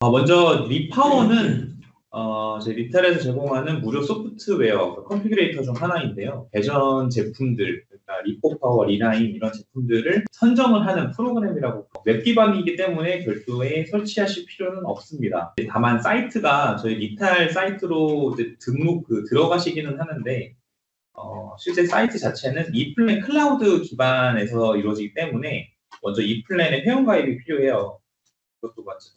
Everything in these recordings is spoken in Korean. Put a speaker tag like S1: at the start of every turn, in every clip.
S1: 먼저 리파워는 저희 리탈에서 제공하는 무료 소프트웨어 컨피그레이터 중 하나인데요. 배전 제품들, 그러니까 리포파워, 리라인 이런 제품들을 선정을 하는 프로그램이라고. 웹 기반이기 때문에 별도의 설치하실 필요는 없습니다. 다만 사이트가 저희 리탈 사이트로 이제 들어가시기는 하는데 실제 사이트 자체는 이플랜 클라우드 기반에서 이루어지기 때문에 먼저 이플랜에 회원가입이 필요해요. 그것도 맞죠.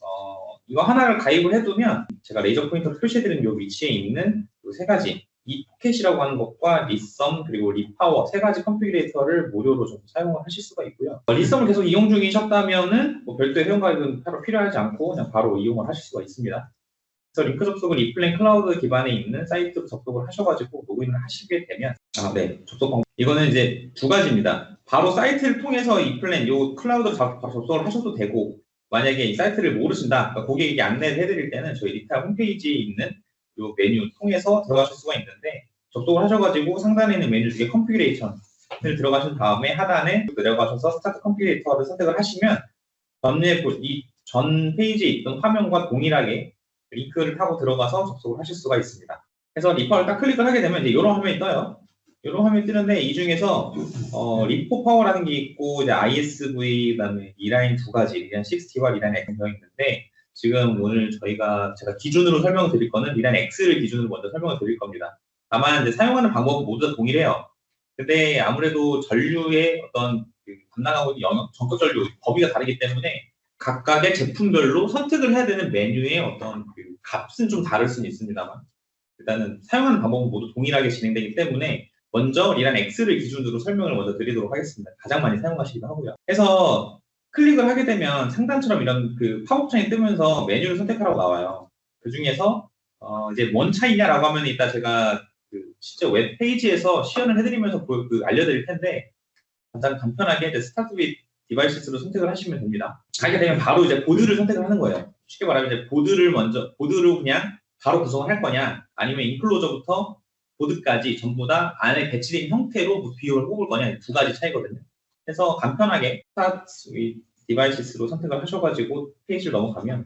S1: 이거 하나를 가입을 해두면 제가 레이저 포인터로 표시해드린 이 위치에 있는 이 세 가지, 이 포켓이라고 하는 것과 리썸 그리고 리파워 세 가지 컨피그레이터를 무료로 좀 사용을 하실 수가 있고요. 리썸을 계속 이용 중이셨다면은 뭐 별도의 회원가입은 따로 필요하지 않고 그냥 바로 이용을 하실 수가 있습니다. 그래서 링크 접속은 이플랜 클라우드 기반에 있는 사이트로 접속을 하셔가지고 로그인을 하시게 되면 네, 접속 방법. 이거는 이제 두 가지입니다. 바로 사이트를 통해서 이플랜 요 클라우드로 접속을 하셔도 되고, 만약에 이 사이트를 모르신다, 그러니까 고객에게 안내를 해드릴 때는 저희 리탈 홈페이지에 있는 요 메뉴 통해서 들어가실 수가 있는데, 접속을 하셔가지고 상단에 있는 메뉴 중에 컨피그레이션을 들어가신 다음에 하단에 내려가셔서 스타트 컨피그레이터를 선택을 하시면 전 페이지에 있던 화면과 동일하게 링크를 타고 들어가서 접속을 하실 수가 있습니다. 그래서 리파워를 딱 클릭을 하게 되면 이제 이런 화면이 떠요. 이런 화면이 뜨는데 이 중에서 리포 파워라는 게 있고 이제 ISV 그다음에 리라인 두 가지, 리라인 60와 리라인 X가 있는데 지금 오늘 제가 기준으로 설명을 드릴 거는 리라인 X를 기준으로 먼저 설명을 드릴 겁니다. 다만 이제 사용하는 방법은 모두 다 동일해요. 근데 아무래도 전류의 어떤 담당하고 있는 전격 전류 범위가 다르기 때문에 각각의 제품별로 선택을 해야 되는 메뉴의 어떤 값은 좀 다를 수는 있습니다만 일단은 사용하는 방법은 모두 동일하게 진행되기 때문에 먼저 리란 X를 기준으로 설명을 먼저 드리도록 하겠습니다. 가장 많이 사용하시기도 하고요. 그래서 클릭을 하게 되면 상단처럼 이런 팝업창이 뜨면서 메뉴를 선택하라고 나와요. 그 중에서 이제 뭔 차이냐라고 하면 이따 제가 실제 웹페이지에서 시연을 해드리면서 알려드릴 텐데 가장 간편하게 이제 스타트 윗 디바이스로 선택을 하시면 됩니다. 하게 되면 바로 이제 보드를 선택을 하는 거예요. 쉽게 말하면 이제 보드로 그냥 바로 구성을 할 거냐, 아니면 인클로저부터 보드까지 전부 다 안에 배치된 형태로 비용을 뽑을 거냐, 두 가지 차이거든요. 그래서 간편하게 스타트 윗 디바이스로 선택을 하셔가지고 페이지를 넘어가면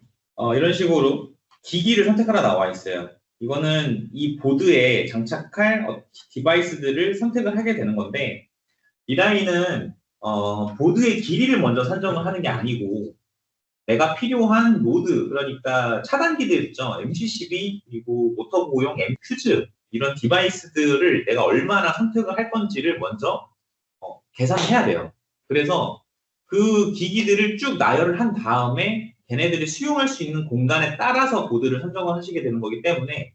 S1: 이런 식으로 기기를 선택하라 나와 있어요. 이거는 이 보드에 장착할 디바이스들을 선택을 하게 되는 건데, 디라인은 보드의 길이를 먼저 선정을 하는 게 아니고 내가 필요한 노드, 그러니까 차단기들 있죠. MCCB 그리고 모터보용 M퓨즈 이런 디바이스들을 내가 얼마나 선택을 할 건지를 먼저 계산해야 돼요. 그래서 그 기기들을 쭉 나열을 한 다음에 걔네들이 수용할 수 있는 공간에 따라서 보드를 선정을 하시게 되는 거기 때문에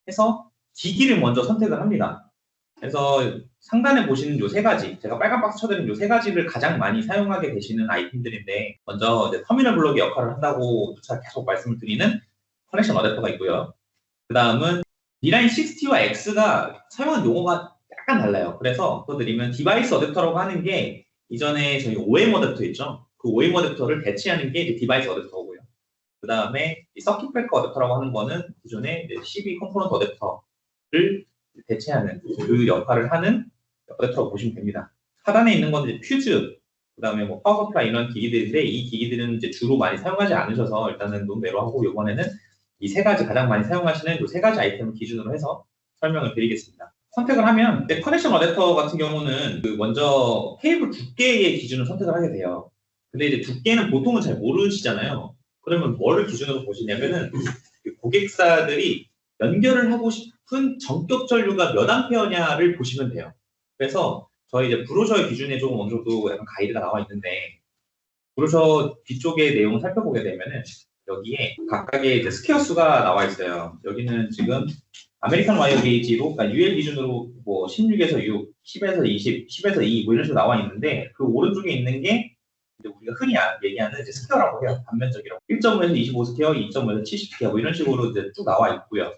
S1: 해서 기기를 먼저 선택을 합니다. 그래서 상단에 보시는 요 세 가지, 제가 빨간 박스 쳐드린 요 세 가지를 가장 많이 사용하게 되시는 아이템들인데, 먼저 이제 터미널 블록의 역할을 한다고 계속 말씀을 드리는 커넥션 어댑터가 있고요. 그 다음은 리라인 60와 X가 사용하는 용어가 약간 달라요. 그래서 또 드리면 디바이스 어댑터라고 하는 게 이전에 저희 OM 어댑터 있죠. 그 OM 어댑터를 대체하는 게 이제 디바이스 어댑터고요. 그 다음에 서킷 브레이커 어댑터라고 하는 거는 기존의 CB 컴포넌트 어댑터를 대체하는 그 역할을 하는 어댑터라고 보시면 됩니다. 하단에 있는 건 이제 퓨즈, 그 다음에 뭐 파워 서플라이 이런 기기들인데 이 기기들은 이제 주로 많이 사용하지 않으셔서 일단은 논외로 하고 이번에는 이 세 가지 가장 많이 사용하시는 이 세 가지 아이템을 기준으로 해서 설명을 드리겠습니다. 선택을 하면 커넥션 어댑터 같은 경우는 먼저 케이블 두께의 기준을 선택을 하게 돼요. 근데 이제 두께는 보통은 잘 모르시잖아요. 그러면 뭐를 기준으로 보시냐면은 고객사들이 연결을 하고 싶은 전격 전류가 몇 암페어냐를 보시면 돼요. 그래서 저희 이제 브로셔 기준에 조금 어느 정도 약간 가이드가 나와 있는데, 브로셔 뒤쪽의 내용을 살펴보게 되면은 여기에 각각의 이제 스퀘어 수가 나와 있어요. 여기는 지금 아메리칸 와이어 게이지로, 그러니까 UL 기준으로 뭐 16에서 6, 10에서 20, 10에서 2 뭐 이런 식으로 나와 있는데, 그 오른쪽에 있는 게 이제 우리가 흔히 얘기하는 이제 스퀘어라고 해요. 단면적이라고. 1.5에서 25 스퀘어, 2.5에서 70 스퀘어 뭐 이런 식으로 이제 쭉 나와 있고요.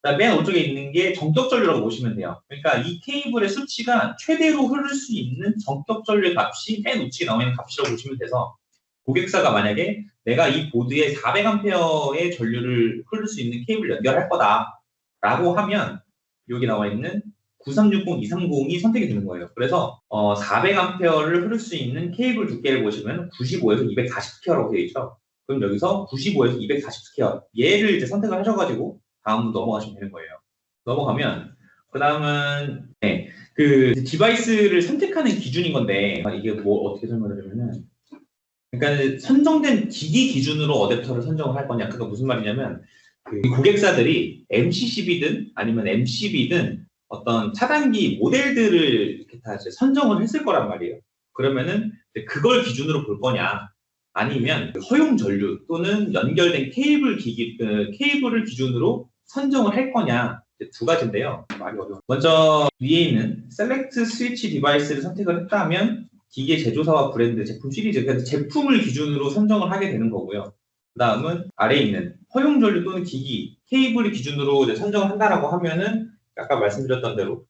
S1: 그다음에 맨 오른쪽에 있는 게 정격 전류라고 보시면 돼요. 그러니까 이 케이블의 수치가 최대로 흐를 수 있는 정격 전류의 값이 맨 우측에 나와 있는 값이라고 보시면 돼서, 고객사가 만약에 내가 이 보드에 400A의 전류를 흐를 수 있는 케이블을 연결할 거다라고 하면 여기 나와 있는 9360, 230이 선택이 되는 거예요. 그래서 400A를 흐를 수 있는 케이블 두께를 보시면 95에서 240 스퀘어라고 되어 있죠. 그럼 여기서 95에서 240 스퀘어 얘를 이제 선택을 하셔가지고 다음 넘어가시면 되는 거예요. 넘어가면 그 다음은 그 디바이스를 선택하는 기준인 건데 이게 뭐 어떻게 설명드리면은 그러니까 선정된 기기 기준으로 어댑터를 선정을 할 거냐. 그게 무슨 말이냐면 그 고객사들이 MCCB든 아니면 MCB든 어떤 차단기 모델들을 이렇게 다 이제 선정을 했을 거란 말이에요. 그러면은 그걸 기준으로 볼 거냐, 아니면 허용 전류 또는 연결된 케이블 케이블을 기준으로 선정을 할 거냐, 두 가지인데요. 말이 어려워. 먼저 위에 있는 셀렉트 스위치 디바이스를 선택을 했다면 기계 제조사와 브랜드, 제품 시리즈, 그래서 제품을 기준으로 선정을 하게 되는 거고요. 그 다음은 아래에 있는 허용 전류 또는 기기, 케이블을 기준으로 이제 선정을 한다라고 하면은 아까 말씀드렸던 대로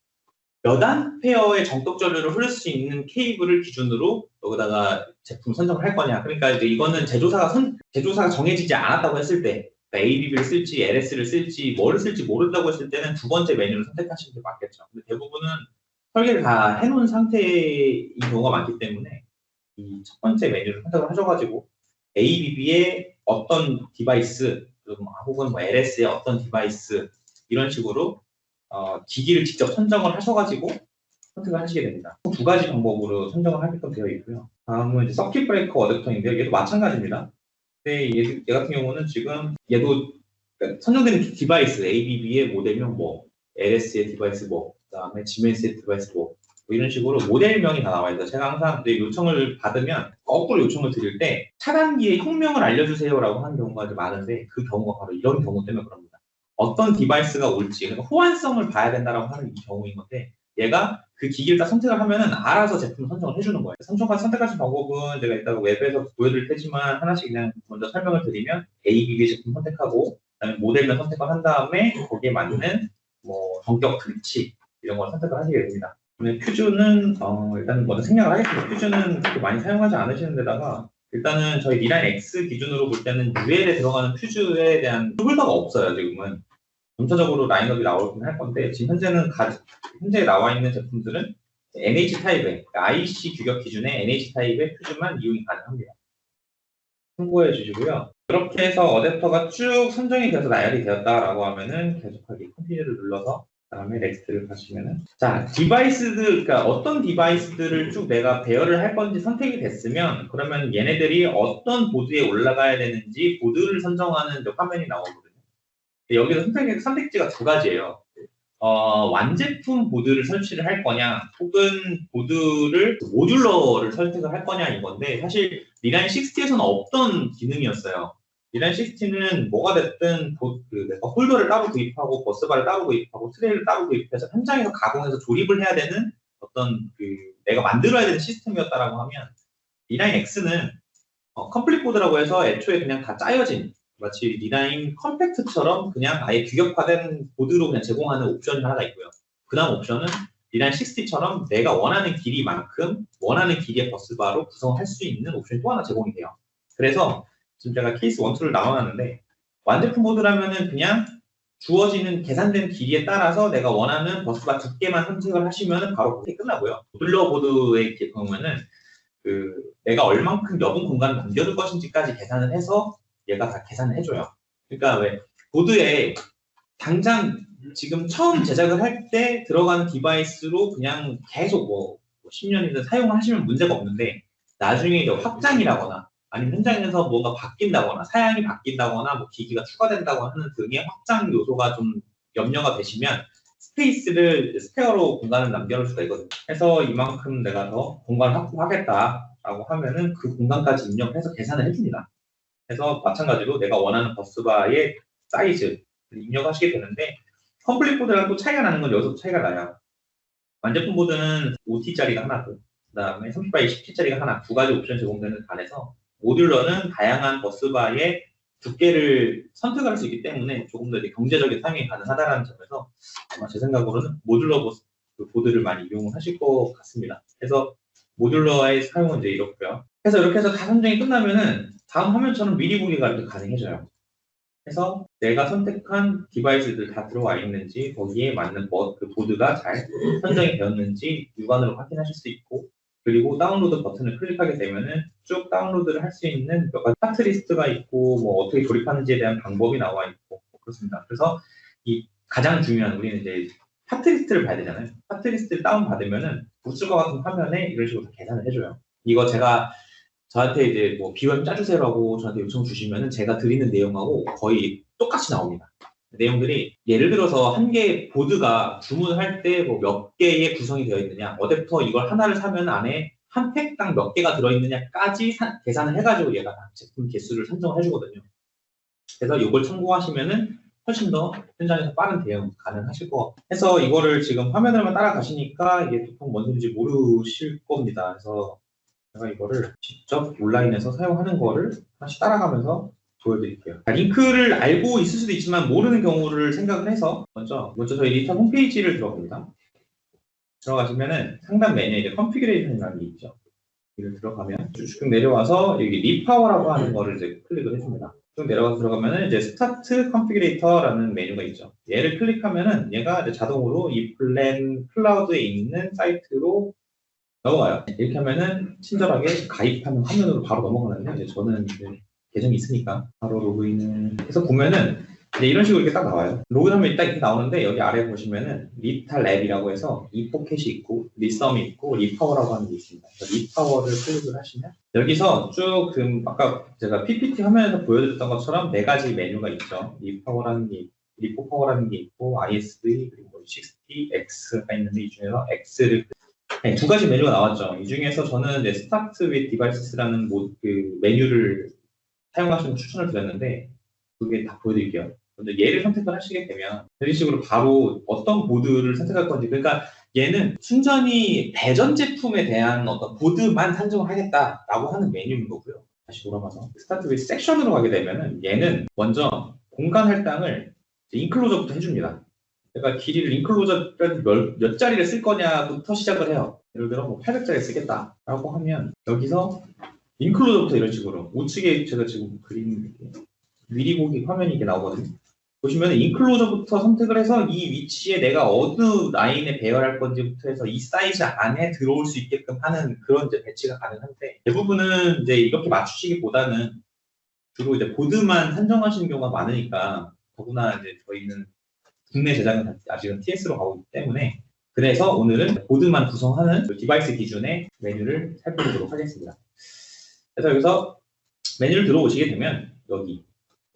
S1: 몇 암페어의 정적 전류를 흐를 수 있는 케이블을 기준으로 여기다가 제품 선정을 할 거냐. 그러니까 이제 이거는 제조사가 정해지지 않았다고 했을 때, 그러니까 ABB를 쓸지 LS를 쓸지 뭐를 쓸지 모른다고 했을 때는 두 번째 메뉴를 선택하시는 게 맞겠죠. 근데 대부분은 설계를 다 해놓은 상태인 경우가 많기 때문에 이 첫 번째 메뉴를 선택을 하셔가지고 ABB의 어떤 디바이스 혹은 뭐 LS의 어떤 디바이스 이런 식으로 기기를 직접 선정을 하셔가지고 선택을 하시게 됩니다. 두 가지 방법으로 선정을 하게끔 되어 있고요. 다음은 이제 서킷 브레이커 어댑터인데요. 얘도 마찬가지입니다. 근데 얘 같은 경우는 지금 얘도 그러니까 선정되는 디바이스 ABB의 모델명 뭐 LS의 디바이스 뭐 그다음에 지멘스의 디바이스 뭐 이런 식으로 모델명이 다 나와 있어요. 제가 항상 요청을 받으면 거꾸로 요청을 드릴 때 차단기의 형명을 알려주세요라고 하는 경우가 많은데 그 경우가 바로 이런 경우 때문에 그럽니다. 어떤 디바이스가 올지, 그러니까 호환성을 봐야 된다라고 하는 이 경우인 건데 얘가 그 기기를 딱 선택을 하면은 알아서 제품 선정을 해주는 거예요. 선택하신 방법은 제가 이따가 웹에서 보여드릴 테지만 하나씩 그냥 먼저 설명을 드리면 ABB 제품 선택하고 그다음에 모델명 선택을 한 다음에 거기에 맞는 뭐 정격 클치 이런 걸 선택을 하시게 됩니다. 퓨즈는 일단 먼저 생략을 하겠습니다. 퓨즈는 그렇게 많이 사용하지 않으시는 데다가 일단은 저희 리라인 X 기준으로 볼 때는 UL에 들어가는 퓨즈에 대한 홀더가 없어요. 지금은 전체적으로 라인업이 나오긴 할 건데 지금 현재 나와 있는 제품들은 NH 타입의 그러니까 IC 규격 기준의 NH 타입의 퓨즈만 이용이 가능합니다. 참고해 주시고요. 이렇게 해서 어댑터가 쭉 선정이 돼서 나열이 되었다라고 하면은 계속하게 컨티뉴를 눌러서 그다음에 넥스트를 가시면은 자 디바이스들, 그러니까 어떤 디바이스들을 쭉 내가 배열을 할 건지 선택이 됐으면 그러면 얘네들이 어떤 보드에 올라가야 되는지 보드를 선정하는 화면이 나오거든요. 여기서 선택지가 두 가지예요. 완제품 보드를 설치를 할 거냐 혹은 보드를 모듈러를 선택을 할 거냐 이건데 사실 리라인 60에서는 없던 기능이었어요. 리라인 60는 뭐가 됐든 내가 홀더를 따로 구입하고 버스바를 따로 구입하고 트레이를 따로 구입해서 현장에서 가공해서 조립을 해야 되는 어떤 내가 만들어야 되는 시스템이었다라고 하면 리라인 X는 컴플릿 보드라고 해서 애초에 그냥 다 짜여진 마치 리라인 컴팩트처럼 그냥 아예 규격화된 보드로 그냥 제공하는 옵션이 하나가 있고요. 그 다음 옵션은 리라인 60처럼 내가 원하는 길이만큼 원하는 길이의 버스바로 구성할 수 있는 옵션이 또 하나 제공이 돼요. 그래서 지금 제가 케이스 1, 2를 나눠놨는데 완제품 보드라면은 그냥 주어지는 계산된 길이에 따라서 내가 원하는 버스바 두께만 선택을 하시면 바로 그게 끝나고요. 모듈러 보드의 경우에는 내가 얼만큼 여분 공간을 남겨둘 것인지까지 계산을 해서 얘가 다 계산을 해줘요. 그러니까 왜 보드에 당장 지금 처음 제작을 할 때 들어가는 디바이스로 그냥 계속 뭐 10년이든 사용을 하시면 문제가 없는데 나중에 이제 확장이라거나 아니면 현장에서 뭔가 바뀐다거나 사양이 바뀐다거나 뭐 기기가 추가된다거나 하는 등의 확장 요소가 좀 염려가 되시면 스페어로 공간을 남겨놓을 수가 있거든요. 그래서 이만큼 내가 더 공간을 확보하겠다라고 하면은 그 공간까지 입력해서 계산을 해줍니다. 그래서 마찬가지로 내가 원하는 버스바의 사이즈를 입력하시게 되는데 컴플릿 보드랑 또 차이가 나는 건 여기서 차이가 나요. 완제품 보드는 5T짜리가 하나고 그 다음에 30바이 10T짜리가 하나, 두 가지 옵션 제공되는 반에서 모듈러는 다양한 버스바의 두께를 선택할 수 있기 때문에 조금 더 경제적인 사용이 가능하다는 점에서 아마 제 생각으로는 모듈러 보드를 많이 이용을 하실 것 같습니다. 그래서 모듈러의 사용은 이제 이렇고요. 그래서 이렇게 해서 다 선정이 끝나면은 다음 화면처럼 미리 보기가 이렇게 가능해져요. 그래서 내가 선택한 디바이스들 다 들어와 있는지 거기에 맞는 보드가 잘 선정이 되었는지 육안으로 확인하실 수 있고 그리고 다운로드 버튼을 클릭하게 되면은 쭉 다운로드를 할 수 있는 몇 가지 파트 리스트가 있고 뭐 어떻게 조립하는지에 대한 방법이 나와 있고 뭐 그렇습니다. 그래서 이 가장 중요한 우리는 이제 파트 리스트를 봐야 되잖아요. 파트 리스트를 다운받으면은 우측과 같은 화면에 이런 식으로 계산을 해줘요. 이거 제가 저한테 이제 뭐 비원 짜주세요라고 저한테 요청 주시면은 제가 드리는 내용하고 거의 똑같이 나옵니다. 내용들이 예를 들어서 한 개의 보드가 주문을 할 때 뭐 몇 개의 구성이 되어 있느냐, 어댑터 이걸 하나를 사면 안에 한 팩당 몇 개가 들어있느냐까지 계산을 해가지고 얘가 제품 개수를 산정을 해주거든요. 그래서 이걸 참고하시면은 훨씬 더 현장에서 빠른 대응 가능하실 것 같아요. 그래서 이거를 지금 화면으로만 따라가시니까 이게 보통 뭔 소리인지 모르실 겁니다. 그래서 제가 이거를 직접 온라인에서 사용하는 거를 다시 따라가면서 보여드릴게요. 링크를 알고 있을 수도 있지만 모르는 경우를 생각을 해서 먼저 저희 리턴 홈페이지를 들어갑니다. 들어가시면은 상단 메뉴에 이제 컨피그레이션이라는 게 있죠. 여기를 들어가면 쭉 내려와서 여기 리파워라고 하는 거를 이제 클릭을 해줍니다. 쭉 내려가서 들어가면은 이제 스타트 컨피그레이터라는 메뉴가 있죠. 얘를 클릭하면은 얘가 이제 자동으로 이 플랜 클라우드에 있는 사이트로 넘어가요. 이렇게 하면은 친절하게 가입하는 화면으로 바로 넘어가는데 이제 저는 이제 계정이 있으니까 바로 로그인을 해서 보면은 이제 이런 식으로 이렇게 딱 나와요. 로그인하면 딱 이렇게 나오는데 여기 아래 보시면은 리탈랩이라고 해서 이포켓이 있고 리썸이 있고 리파워라고 하는 게 있습니다. 리파워를 클릭을 하시면 여기서 쭉 아까 제가 PPT 화면에서 보여드렸던 것처럼 네 가지 메뉴가 있죠. 리파워라는 게 리포파워라는 게 있고 ISV 그리고 60X가 있는데 이 중에서 X를 네, 두 가지 메뉴가 나왔죠. 이 중에서 저는 이제 Start with Devices라는 그 메뉴를 사용하시는 걸 추천을 드렸는데 그게 다 보여드릴게요. 근데 얘를 선택을 하시게 되면 이런 식으로 바로 어떤 보드를 선택할 건지 그러니까 얘는 순전히 배전 제품에 대한 어떤 보드만 산정을 하겠다라고 하는 메뉴인 거고요. 다시 돌아가서 Start with Section으로 가게 되면은 얘는 먼저 공간 할당을 인클로저부터 해줍니다. 그러니까 길이를 인클로저를 몇 자리를 쓸 거냐부터 시작을 해요. 예를 들어 뭐 800자리 쓰겠다라고 하면 여기서 인클로저부터 이런 식으로 우측에 제가 지금 그림 미리 보기 화면이 이게 나오거든요. 보시면 인클로저부터 선택을 해서 이 위치에 내가 어느 라인에 배열할 건지부터 해서 이 사이즈 안에 들어올 수 있게끔 하는 그런 이제 배치가 가능한데 대부분은 이제 이렇게 맞추시기보다는 주로 이제 보드만 산정하시는 경우가 많으니까 더구나 이제 저희는 국내 제작은 아직은 TS로 가고 있기 때문에 그래서 오늘은 보드만 구성하는 디바이스 기준의 메뉴를 살펴보도록 하겠습니다. 그래서 여기서 메뉴를 들어오시게 되면 여기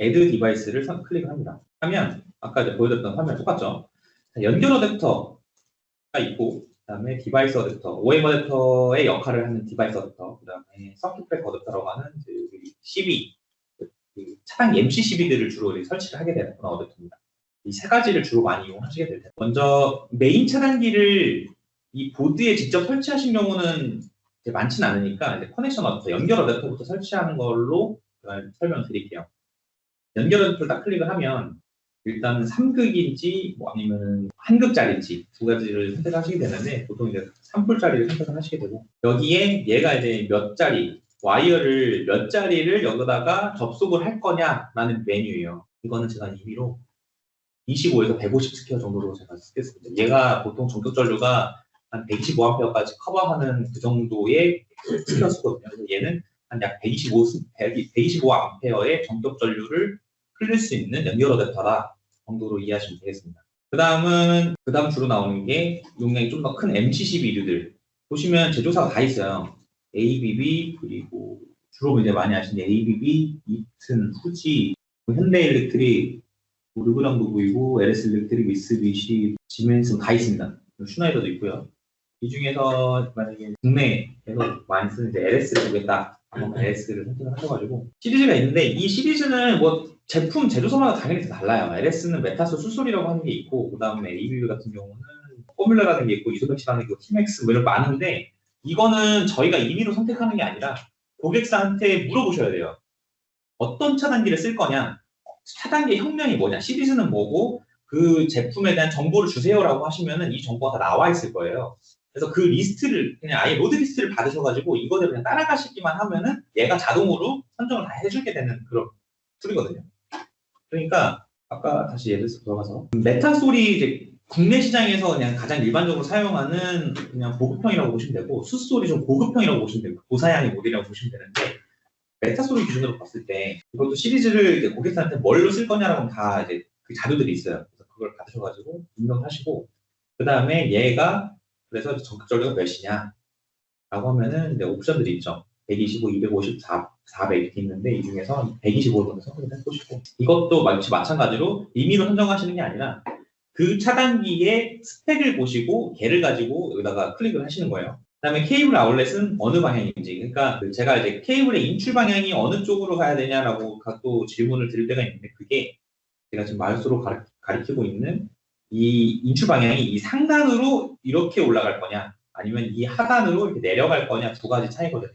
S1: Add 디바이스를 클릭을 합니다. 하면 아까 이제 보여드렸던 화면 똑같죠? 연결 어댑터가 있고 그 다음에 디바이스 어댑터, OM 어댑터의 역할을 하는 디바이스 어댑터 그 다음에 서킷 브레이커 어댑터라고 하는 CB 차단 MC CB들을 주로 설치를 하게 되는 그런 어댑터입니다. 이 세 가지를 주로 많이 이용하시게 될 텐데 먼저 메인 차단기를 이 보드에 직접 설치하신 경우는 많지는 않으니까 이제 커넥션 어댑터, 연결 어댑터부터 설치하는 걸로 설명을 드릴게요. 연결 어댑터를 딱 클릭을 하면 일단은 3극인지 뭐 아니면 한극짜리인지 두 가지를 선택하시게 되는데 보통 이제 3풀짜리를 선택을 하시게 되고 여기에 얘가 이제 몇 자리 와이어를 몇 자리를 여기다가 접속을 할 거냐라는 메뉴예요. 이거는 제가 임의로 25에서 150 스퀘어 정도로 제가 쓰겠습니다. 얘가 보통 정적 전류가 한 125A까지 커버하는 그 정도의 스퀘어 수거든요. 그래서 얘는 한 약 125A의 정적 전류를 흘릴 수 있는 연결 어댑터다 정도로 이해하시면 되겠습니다. 그 다음 주로 나오는 게 용량이 좀 더 큰 MCCB류들 보시면 제조사가 다 있어요. ABB 그리고 주로 이제 많이 아시는 ABB, 이튼, 후지, 현대일렉트릭 르브랑도 보이고 LS 일렉트릭, 미쓰비시, 지멘스 다 있습니다. 슈나이더도 있고요. 이 중에서 만약에 국내에서 많이 쓰는 이제 LS를 보겠다 하면 LS를 선택을 하셔가지고 시리즈가 있는데 이 시리즈는 뭐 제품 제조사마다 당연히 달라요. LS는 메타소 수솔이라고 하는 게 있고 그 다음에 ABB 같은 경우는 포뮬러라는 게 있고 이소맥시라는 게 있고 티맥스 뭐 이런 많은데 이거는 저희가 임의로 선택하는 게 아니라 고객사한테 물어보셔야 돼요. 어떤 차단기를 쓸 거냐, 차단기 형명이 뭐냐, 시리즈는 뭐고 그 제품에 대한 정보를 주세요라고 하시면은 이 정보가 다 나와 있을 거예요. 그래서 그 리스트를 그냥 아예 로드 리스트를 받으셔가지고 이거를 그냥 따라가시기만 하면은 얘가 자동으로 선정을 다 해주게 되는 그런 툴이거든요. 그러니까 아까 다시 예를 들어서 들어가서 메타솔이 이제 국내 시장에서 그냥 가장 일반적으로 사용하는 그냥 보급형이라고 보시면 되고, 숫솔이 좀 고급형이라고 보시면 됩니다. 고사양의 모델이라고 보시면 되는데, 메타솔 기준으로 봤을 때 이것도 시리즈를 이제 고객사한테 뭘로 쓸 거냐라고 하면 다 이제 그 자료들이 있어요. 그래서 그걸 받으셔가지고 입력하시고, 그 다음에 얘가 그래서 전극전류가 몇이냐 라고 하면은 이제 옵션들이 있죠. 125, 250, 400 이렇게 있는데 이 중에서 125를 먼저 선택을 해보시고, 이것도 역시 마찬가지로 임의로 선정하시는 게 아니라 그 차단기의 스펙을 보시고 걔를 가지고 여기다가 클릭을 하시는 거예요. 그 다음에 케이블 아울렛은 어느 방향인지, 그러니까 제가 이제 케이블의 인출 방향이 어느 쪽으로 가야 되냐라고 또 질문을 드릴 때가 있는데, 그게 제가 지금 마우스로 가리키고 있는 이 인출 방향이 이 상단으로 이렇게 올라갈 거냐 아니면 이 하단으로 이렇게 내려갈 거냐 두 가지 차이거든요.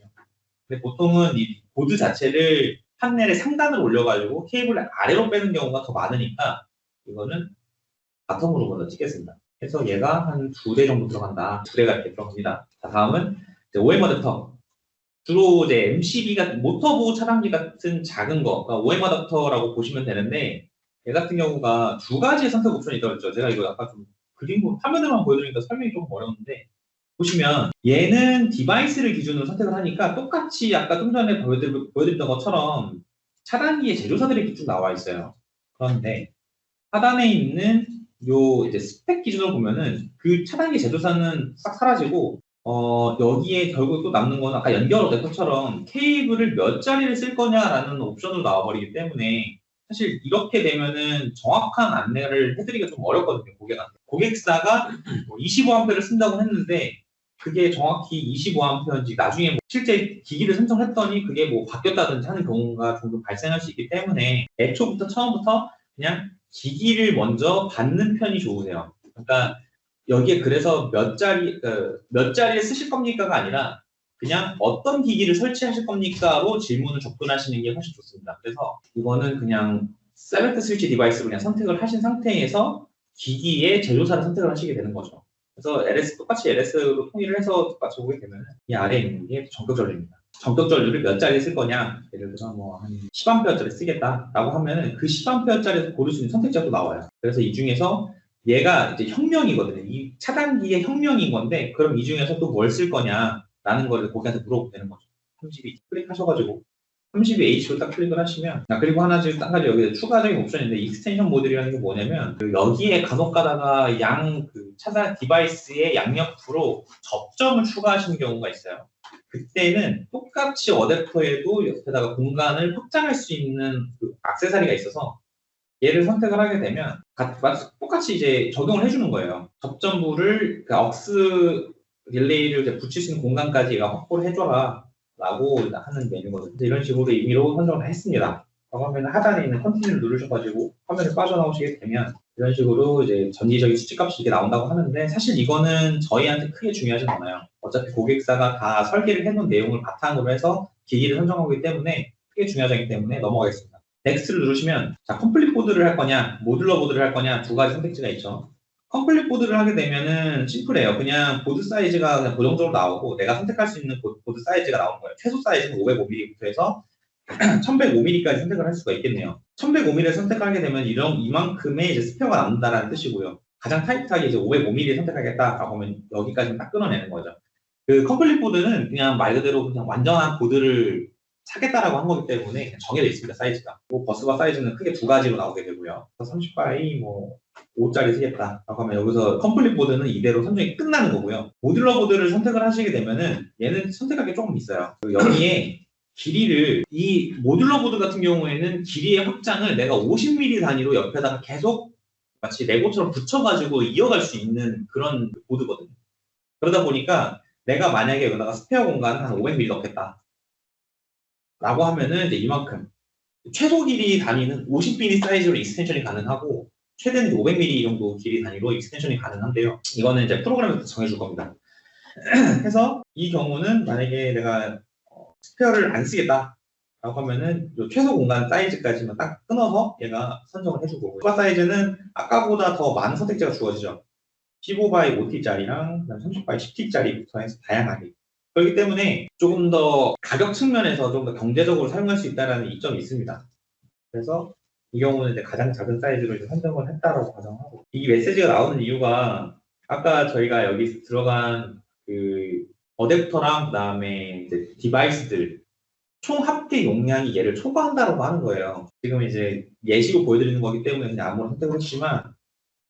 S1: 근데 보통은 이 보드 자체를 판넬의 상단으로 올려가지고 케이블을 아래로 빼는 경우가 더 많으니까 이거는 바텀으로 먼저 찍겠습니다. 그래서 얘가 한 2대 정도 들어간다. 2대가 이렇게 들어갑니다. 자, 다음은 OM 어댑터. 주로 이제 MCB가 모터보호 차단기 같은 작은 거, 그러니까 OM 어댑터라고 보시면 되는데, 얘 같은 경우가 2가지의 선택 옵션이 있다고 했죠. 제가 이거 아까 좀 그림 화면으로만 보여드리니까 설명이 좀 어려운데, 보시면 얘는 디바이스를 기준으로 선택을 하니까 똑같이 아까 좀 전에 보여드렸던 것처럼 차단기의 제조사들이 쭉 나와 있어요. 그런데 하단에 있는 요 이제 스펙 기준으로 보면은 그 차단기 제조사는 싹 사라지고, 여기에 결국 또 남는 건 아까 연결 어댑터처럼 케이블을 몇 자리를 쓸 거냐라는 옵션으로 나와버리기 때문에, 사실 이렇게 되면은 정확한 안내를 해드리기가 좀 어렵거든요, 고객한테. 고객사가 25A를 쓴다고 했는데 그게 정확히 25A인지 나중에 뭐 실제 기기를 선정했더니 그게 뭐 바뀌었다든지 하는 경우가 종종 발생할 수 있기 때문에 애초부터 처음부터 그냥 기기를 먼저 받는 편이 좋으세요. 그러니까 여기에 그래서 몇 자리에 쓰실 겁니까가 아니라 그냥 어떤 기기를 설치하실 겁니까로 질문을 접근하시는 게 훨씬 좋습니다. 그래서 이거는 그냥 셀렉트 스위치 디바이스로 그냥 선택을 하신 상태에서 기기의 제조사를 선택을 하시게 되는 거죠. 그래서 똑같이 LS로 통일을 해서 똑같이 오게 되면 이 아래에 있는 게 전격 전류입니다. 전격 전류를 몇 자리 쓸 거냐, 예를 들어 뭐 한 10A짜리 쓰겠다라고 하면은 그 10A짜리에서 고를 수 있는 선택지가 또 나와요. 그래서 이 중에서 얘가 이제 혁명이거든요. 이 차단기의 혁명인 건데, 그럼 이 중에서 또 뭘 쓸 거냐라는 거를 고객한테 물어보면 되는 거죠. 32 클릭하셔가지고 32H로 딱 클릭을 하시면, 그리고 하나 지금 한 가지 여기 추가적인 옵션인데, 익스텐션 모듈이라는 게 뭐냐면 여기에 간혹 가다가 그 차단 디바이스의 양옆으로 접점을 추가하시는 경우가 있어요. 그때는 똑같이 어댑터에도 옆에다가 공간을 확장할 수 있는 그 액세서리가 있어서 얘를 선택을 하게 되면 똑같이 이제 적용을 해주는 거예요. 접점부를 그 억스 릴레이를 이제 붙일 수 있는 공간까지 얘가 확보를 해줘라 라고 하는 메뉴거든요. 이런 식으로 임의로 선정을 했습니다. 그러면 하단에 있는 컨티뉴를 누르셔가지고 화면을 빠져나오시게 되면 이런 식으로 이제 전기적인 수치값이 이렇게 나온다고 하는데, 사실 이거는 저희한테 크게 중요하진 않아요. 어차피 고객사가 다 설계를 해놓은 내용을 바탕으로 해서 기기를 선정하기 때문에 크게 중요하지 않기 때문에 넘어가겠습니다. 넥스트를 누르시면, 자, 컴플릿 보드를 할 거냐, 모듈러 보드를 할 거냐, 2가지 선택지가 있죠. 컴플릿 보드를 하게 되면은 심플해요. 그냥 보드 사이즈가 그냥 고정적으로 나오고 내가 선택할 수 있는 보드 사이즈가 나오는 거예요. 최소 사이즈는 505mm부터 해서 1105mm까지 선택을 할 수가 있겠네요. 1105mm를 선택하게 되면 이만큼의 이제 스페어가 남는다라는 뜻이고요. 가장 타이트하게 이제 505mm 선택하겠다라고 하면 여기까지는 딱 끊어내는 거죠. 그 컴플릿 보드는 그냥 말 그대로 그냥 완전한 보드를 사겠다라고 한 거기 때문에 그냥 정해져 있습니다, 사이즈가. 뭐 버스바 사이즈는 크게 2가지로 나오게 되고요. 30바이 5짜리 쓰겠다라고 하면 여기서 컴플릿 보드는 이대로 선정이 끝나는 거고요. 모듈러 보드를 선택을 하시게 되면은 얘는 선택할 게 조금 있어요. 여기에 길이를, 이 모듈러 보드 같은 경우에는 길이의 확장을 내가 50mm 단위로 옆에다가 계속 마치 레고처럼 붙여가지고 이어갈 수 있는 그런 보드거든요. 그러다 보니까 내가 만약에 여기다가 스페어 공간을 한 500mm 넣겠다 라고 하면은 이제 이만큼, 최소 길이 단위는 50mm 사이즈로 익스텐션이 가능하고 최대는 500mm 정도 길이 단위로 익스텐션이 가능한데요. 이거는 이제 프로그램에서 정해줄 겁니다. 그래서 이 경우는 만약에 내가 스페어를 안 쓰겠다 라고 하면은 최소 공간 사이즈까지만 딱 끊어서 얘가 선정을 해주고, 추가 사이즈는 아까보다 더 많은 선택지가 주어지죠. 15바이 5T짜리랑 30바이 10T짜리부터 해서 다양하게. 그렇기 때문에 조금 더 가격 측면에서 좀 더 경제적으로 사용할 수 있다는 이점이 있습니다. 그래서 이 경우는 이제 가장 작은 사이즈로 이제 선정을 했다라고 가정하고, 이 메시지가 나오는 이유가 아까 저희가 여기 들어간 그 어댑터랑 그다음에 이제 디바이스들 총 합계 용량이 얘를 초과한다라고 하는 거예요. 지금 이제 예시로 보여드리는 거기 때문에 그냥 아무런 선택을 했지만,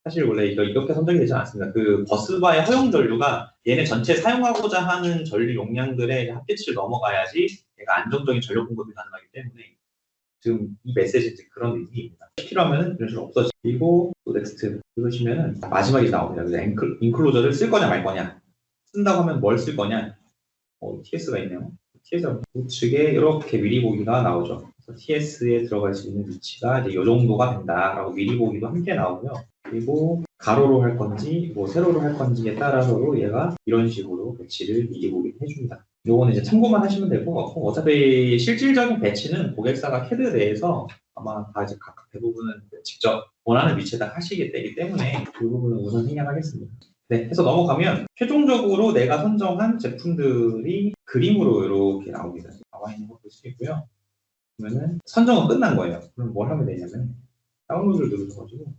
S1: 사실 원래 이렇게 선정이 되지 않습니다. 그 버스바의 허용 전류가 얘네 전체 사용하고자 하는 전류 용량들의 합계치를 넘어가야지 얘가 안정적인 전력 공급이 가능하기 때문에 지금 이 메시지는 그런 의미입니다. 필요하면은 이런 식으로 없어지고, 또 넥스트 누르시면은 마지막에 나옵니다. 그래서 인클로저를 쓸 거냐 말 거냐, 쓴다고 하면 뭘 쓸 거냐. TS가 있네요. TS가 우측에 이렇게 미리 보기가 나오죠. 그래서 TS에 들어갈 수 있는 위치가 이제 이 정도가 된다라고 미리 보기도 함께 나오고요. 그리고 가로로 할 건지 뭐 세로로 할 건지에 따라서도 얘가 이런 식으로 배치를 미리 보기 해줍니다. 요거는 이제 참고만 하시면 되고, 어차피 실질적인 배치는 고객사가 캐드 내에서 아마 다 이제 각각 대부분은 직접 원하는 위치에다 하시기 때문에 그 부분은 우선 생략하겠습니다. 네, 해서 넘어가면 최종적으로 내가 선정한 제품들이 그림으로 이렇게 나옵니다. 나와 있는 거 볼 수 있고요. 그러면은 선정은 끝난 거예요. 그럼 뭘 하면 되냐면 다운로드를 누르셔가지고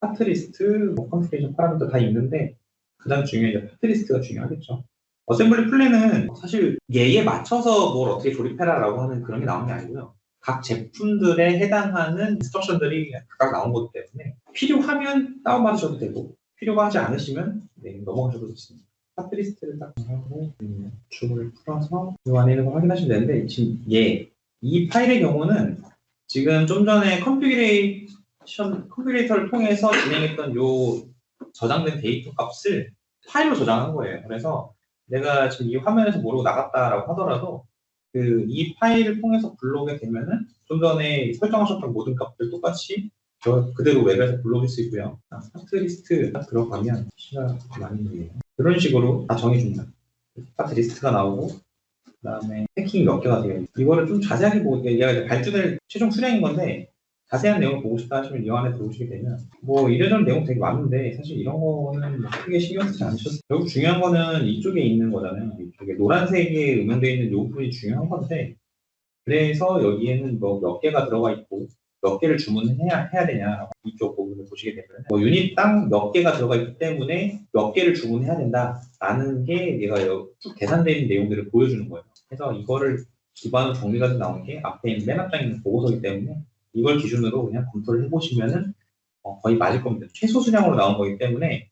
S1: 파트리스트, 뭐 컨피그레이션 파라미터 다 있는데 가장 중요한 게 파트리스트가 중요하겠죠. 어셈블리 플랜은 사실 얘에 맞춰서 뭘 어떻게 조립해라라고 하는 그런 게 나오는 게 아니고요. 각 제품들에 해당하는 인스트럭션들이 각각 나온 거기 때문에 필요하면 다운받으셔도 되고 필요가 하지 않으시면 넘어가셔도 좋습니다. 파트리스트를 딱 하고 주를 풀어서 이 안에 있는 걸 확인하시면 되는데, 지금 이 파일의 경우는 지금 좀 전에 컴퓨레이터를 통해서 진행했던 요 저장된 데이터 값을 파일로 저장한 거예요. 그래서 내가 지금 이 화면에서 모르고 나갔다라고 하더라도 이 파일을 통해서 불러오게 되면은 좀 전에 설정하셨던 모든 값들 똑같이 그대로 웹에서 불러올 수 있고요. 파트리스트 딱 들어가면 시가 많이 보이네요. 이런 식으로 다 정해줍니다. 파트리스트가 나오고, 그 다음에 패킹이 몇 개가 되어 있고, 이거를 좀 자세하게 보고, 얘가 이제 발주될 최종 수량인 건데 자세한 내용을 보고 싶다 하시면 이 안에 들어오시게 되면 뭐 이래저래 내용 되게 많은데 사실 이런 거는 뭐 크게 신경 쓰지 않으셨어요. 결국 중요한 거는 이쪽에 있는 거잖아요. 이쪽에 노란색에 음영되어 있는 이 부분이 중요한 건데, 그래서 여기에는 뭐 몇 개가 들어가 있고 몇 개를 주문해야 되냐, 이쪽 부분을 보시게 되면 뭐 유닛당 몇 개가 들어가 있기 때문에 몇 개를 주문해야 된다라는 게 얘가 쭉 계산되어 있는 내용들을 보여주는 거예요. 그래서 이거를 기반으로 정리가 나온 게 앞에 있는 맨 앞장에 있는 보고서이기 때문에 이걸 기준으로 그냥 검토를 해보시면은 거의 맞을 겁니다. 최소 수량으로 나온 거기 때문에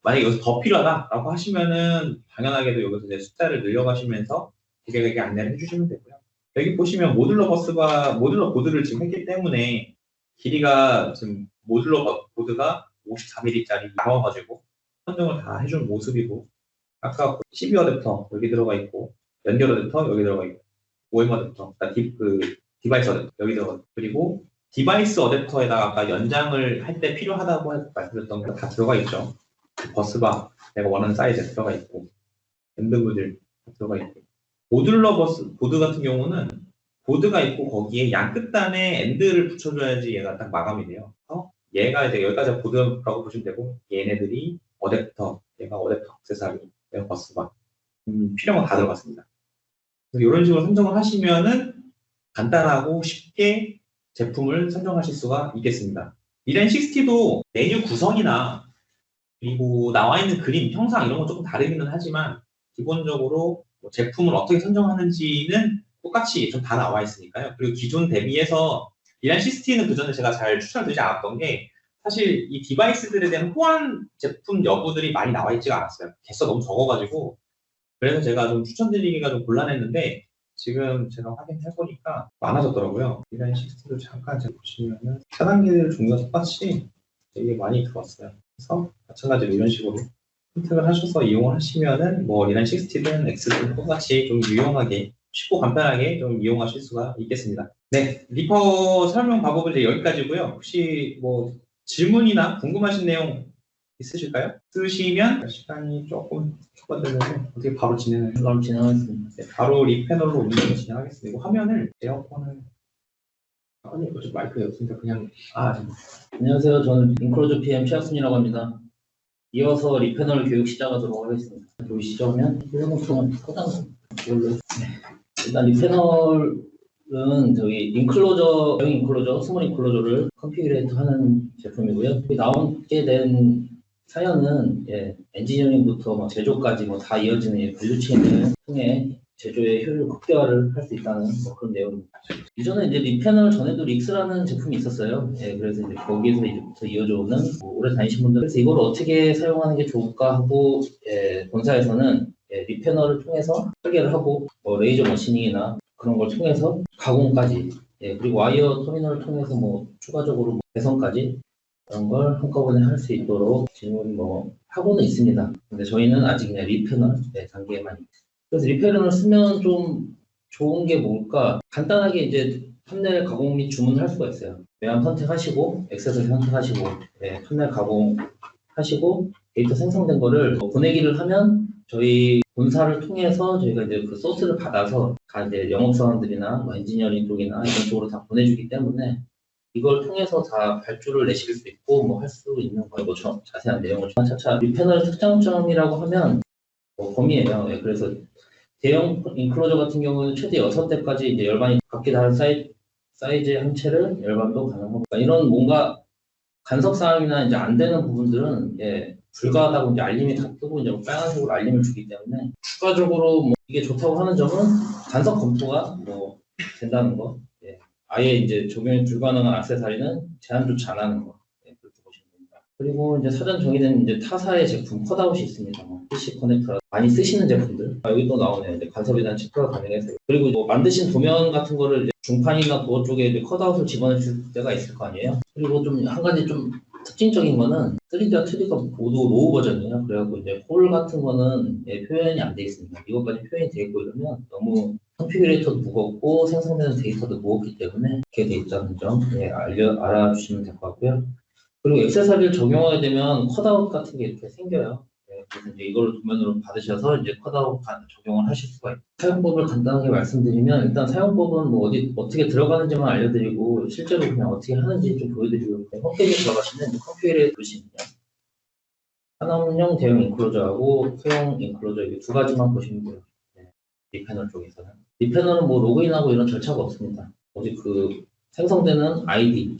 S1: 만약에 여기서 더 필요하다라고 하시면은 당연하게도 여기서 이제 숫자를 늘려가시면서 고객에게 안내를 해주시면 되고요. 여기 보시면 모듈러 보드를 지금 했기 때문에 길이가 지금 모듈러 보드가 54mm짜리 나와가지고 선정을 다 해준 모습이고, 아까 CPU 어댑터 여기 들어가 있고, 연결 어댑터 여기 들어가 있고, OM 어댑터, 디바이스 어댑터 여기 들어가 있고, 그리고 디바이스 어댑터에다가 아까 연장을 할 때 필요하다고 말씀드렸던 게 다 들어가 있죠. 버스바 내가 원하는 사이즈에 들어가 있고, 엔드모듈 들어가 있고, 모듈러 보드 같은 경우는 보드가 있고 거기에 양 끝단에 엔드를 붙여줘야지 얘가 딱 마감이 돼요. 얘가 이제 여기까지 보드라고 보시면 되고, 얘네들이 어댑터, 얘가 어댑터 액세서리, 얘가 버스바, 필요한 건 다 들어갔습니다. 그래서 이런 식으로 선정을 하시면은 간단하고 쉽게 제품을 선정하실 수가 있겠습니다. 리라인 60도 메뉴 구성이나 그리고 나와 있는 그림, 형상 이런 건 조금 다르기는 하지만 기본적으로 제품을 어떻게 선정하는지는 똑같이 좀 다 나와 있으니까요. 그리고 기존 대비해서 리라인 60는 그 전에 제가 잘 추천드리지 않았던 게, 사실 이 디바이스들에 대한 호환 제품 여부들이 많이 나와 있지가 않았어요. 개수가 너무 적어가지고. 그래서 제가 좀 추천드리기가 좀 곤란했는데 지금 제가 확인해보니까 많아졌더라고요. 리라인 60도 잠깐 제가 보시면은 차단기들 종류가 똑같이 되게 많이 들어왔어요. 그래서 마찬가지로 이런 식으로 선택을 하셔서 이용을 하시면은 뭐 리라인 60든 X든 똑같이 좀 유용하게 쉽고 간편하게 좀 이용하실 수가 있겠습니다. 네, 리퍼 설명 방법은 이제 여기까지고요. 혹시 뭐 질문이나 궁금하신 내용 있으실까요? 쓰시면 시간이 조금 초과되는데 어떻게 바로 진행하겠습니다. 네, 바로 리패널로 운영을 진행하겠습니다. 이거 화면을 에어컨을 아니 이거 좀 마이크가 없으니까 그냥
S2: 안녕하세요. 저는 인클로저 PM 최학순이라고 합니다. 이어서 리패널 교육 시작하도록 하겠습니다. 보이시죠? 하면 이거는 꺼장고 이걸로 일단 리패널을 저기 인클로저, 대형 인클로저, 스몰 인클로저를 컨피규레이터 하는 제품이고요. 나오게 된 사연은 엔지니어링부터 뭐 제조까지 뭐 다 이어지는 이 밸류체인을 통해 제조의 효율 극대화를 할 수 있다는 뭐 그런 내용입니다. 이전에 이제 리패널 전에도 릭스라는 제품이 있었어요. 그래서 이제 거기에서 이제부터 이어져 오는 뭐 오래 다니신 분들, 그래서 이걸 어떻게 사용하는 게 좋을까 하고 본사에서는 리패널을 통해서 설계를 하고 뭐 레이저 머시닝이나 그런 걸 통해서 가공까지 그리고 와이어 터미널을 통해서 뭐 추가적으로 뭐 배선까지 그런 걸 한꺼번에 할 수 있도록 지금 뭐 하고는 있습니다. 근데 저희는 아직 그냥 리패널 단계에만 있습니다. 그래서 리패널을 쓰면 좀 좋은 게 뭘까? 간단하게 이제 판넬 가공 및 주문을 할 수가 있어요. 외암 선택하시고 액세서리 선택하시고 판넬 가공하시고 데이터 생성된 거를 보내기를 하면 저희 본사를 통해서 저희가 이제 그 소스를 받아서 다 이제 영업사원들이나 뭐 엔지니어링 쪽이나 이런 쪽으로 다 보내주기 때문에 이걸 통해서 다 발주를 내실 수 있고 뭐 할 수 있는 거고 자세한 내용을 차차 리패널 특장점이라고 하면 범위예요. 그래서 대형 인클로저 같은 경우는 최대 6대까지 이제 열반이 각기 다른 사이즈의 한 채를 열반도 가능하고 이런 뭔가 간섭 사항이나 이제 안 되는 부분들은 불가하다고 이제 알림이 다 뜨고 이제 빨간색으로 알림을 주기 때문에 추가적으로 뭐 이게 좋다고 하는 점은 간섭 검토가 뭐 된다는 거. 아예 이제 적용이 불가능한 액세서리는 제한조차 안 하는 거. 그렇게 보시면 됩니다. 그리고 이제 사전 정의된 이제 타사의 제품 컷아웃이 있습니다. 뭐 PC 커넥터 많이 쓰시는 제품들 여기 또 나오네요. 이제 간섭에 대한 체크가 가능해서 그리고 뭐 만드신 도면 같은 거를 이제 중판이나 그것 쪽에 이제 컷아웃을 집어넣을 때가 있을 거 아니에요. 그리고 좀 한 가지 좀 특징적인 거는 3D와 2D가 모두 로우 버전이에요. 그래갖고 이제 홀 같은 거는 표현이 안 돼 있습니다. 이것까지 표현이 돼 있고 이러면 너무 컨피규레이터도 무겁고 생성되는 데이터도 무겁기 때문에 이렇게 돼 있다는 점 알아주시면 될 것 같고요. 그리고 액세서리를 적용하게 되면 컷아웃 같은 게 이렇게 생겨요. 그래서 이제 이걸 도면으로 받으셔서 이제 컷아웃 적용을 하실 수가 있고 사용법을 간단하게 말씀드리면 일단 사용법은 뭐 어떻게 들어가는지만 알려드리고 실제로 그냥 어떻게 하는지 좀 보여드리고 홈페이지에 들어가시면 컴퓨터에 보시면 하나문형 대형 인클로저하고 소형 인클로저 이 두 가지만 보시면 돼요. 리패널 쪽에서는 리패널은 뭐 로그인하고 이런 절차가 없습니다. 오직 그 생성되는 아이디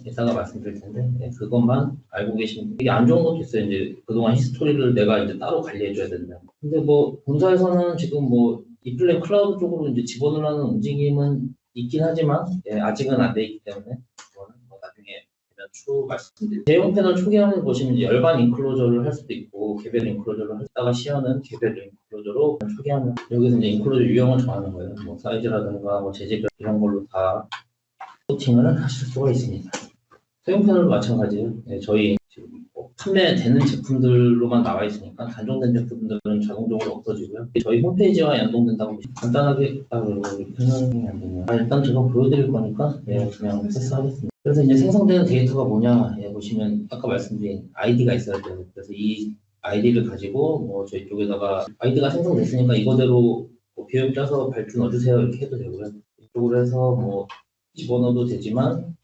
S2: 이따가 말씀드릴 텐데 그것만 알고 계시면 이게 안 좋은 것도 있어요. 이제 그동안 히스토리를 내가 이제 따로 관리해줘야 된다. 근데 뭐 본사에서는 지금 뭐 이플랜 클라우드 쪽으로 이제 집어넣으려는 움직임은 있긴 하지만 아직은 안 돼 있기 때문에 그거는 뭐 나중에 되면 추후 말씀드릴게요. 대형 패널 초기화를 보시면 이제 열반 인클로저를 할 수도 있고 개별 인클로저를 하다가 시연은 개별 인클로저로 초기화는 여기서 이제 인클로저 유형을 정하는 거예요. 뭐 사이즈라든가 뭐 재질 이런 걸로 다 코팅을 하실 수가 있습니다. 소형 패널도 마찬가지예요. 저희 지금 뭐 판매되는 제품들로만 나와 있으니까 단종된 제품들은 자동적으로 없어지고요. 저희 홈페이지와 연동된다고 간단하게 패널이 안 되네요. 일단 제가 보여드릴 거니까 그냥 패스하겠습니다. 그래서 이제 생성되는 데이터가 뭐냐 보시면 아까 말씀드린 아이디가 있어야 돼요. 그래서 이 아이디를 가지고 뭐 저희 쪽에다가 아이디가 생성됐으니까 이거대로 뭐 비용 짜서 발주 넣어주세요 이렇게 해도 되고요. 이쪽으로 해서 뭐 집어넣어도 되지만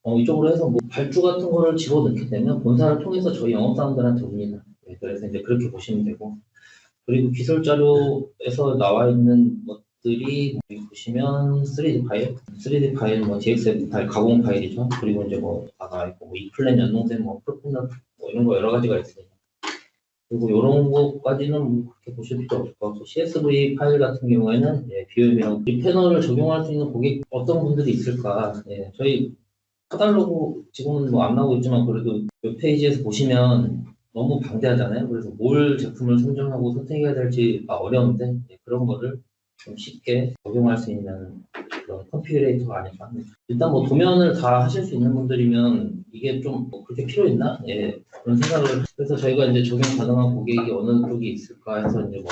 S2: 이쪽으로 해서 뭐 발주 같은 거를 집어넣게 되면 본사를 통해서 저희 영업사원들한테 옵니다. 그래서 이제 그렇게 보시면 되고 그리고 기술 자료에서 나와 있는 것들이 여기 보시면 3D 파일, 뭐 DXF 파일, 가공 파일이죠. 그리고 이제 뭐 다 나와 있고 뭐 이플랜 연동된 뭐 프로포널 뭐 이런 거 여러 가지가 있습니다. 그리고 이런 것까지는 뭐 그렇게 보실 필요 없을 것 같고 CSV 파일 같은 경우에는 비용이랑 이 패널을 적용할 수 있는 고객 어떤 분들이 있을까? 저희 카탈로그 지금은 뭐 안 나오고 있지만 그래도 웹 페이지에서 보시면 너무 방대하잖아요. 그래서 뭘 제품을 선정하고 선택해야 될지가 어려운데 그런 거를 좀 쉽게 적용할 수 있는 그런 컨피규레이터가 아닐까. 일단 뭐 도면을 다 하실 수 있는 분들이면 이게 좀 뭐 그렇게 필요 있나? 그런 생각을 그래서 저희가 이제 적용 가능한 고객이 어느 쪽이 있을까 해서 이제 뭐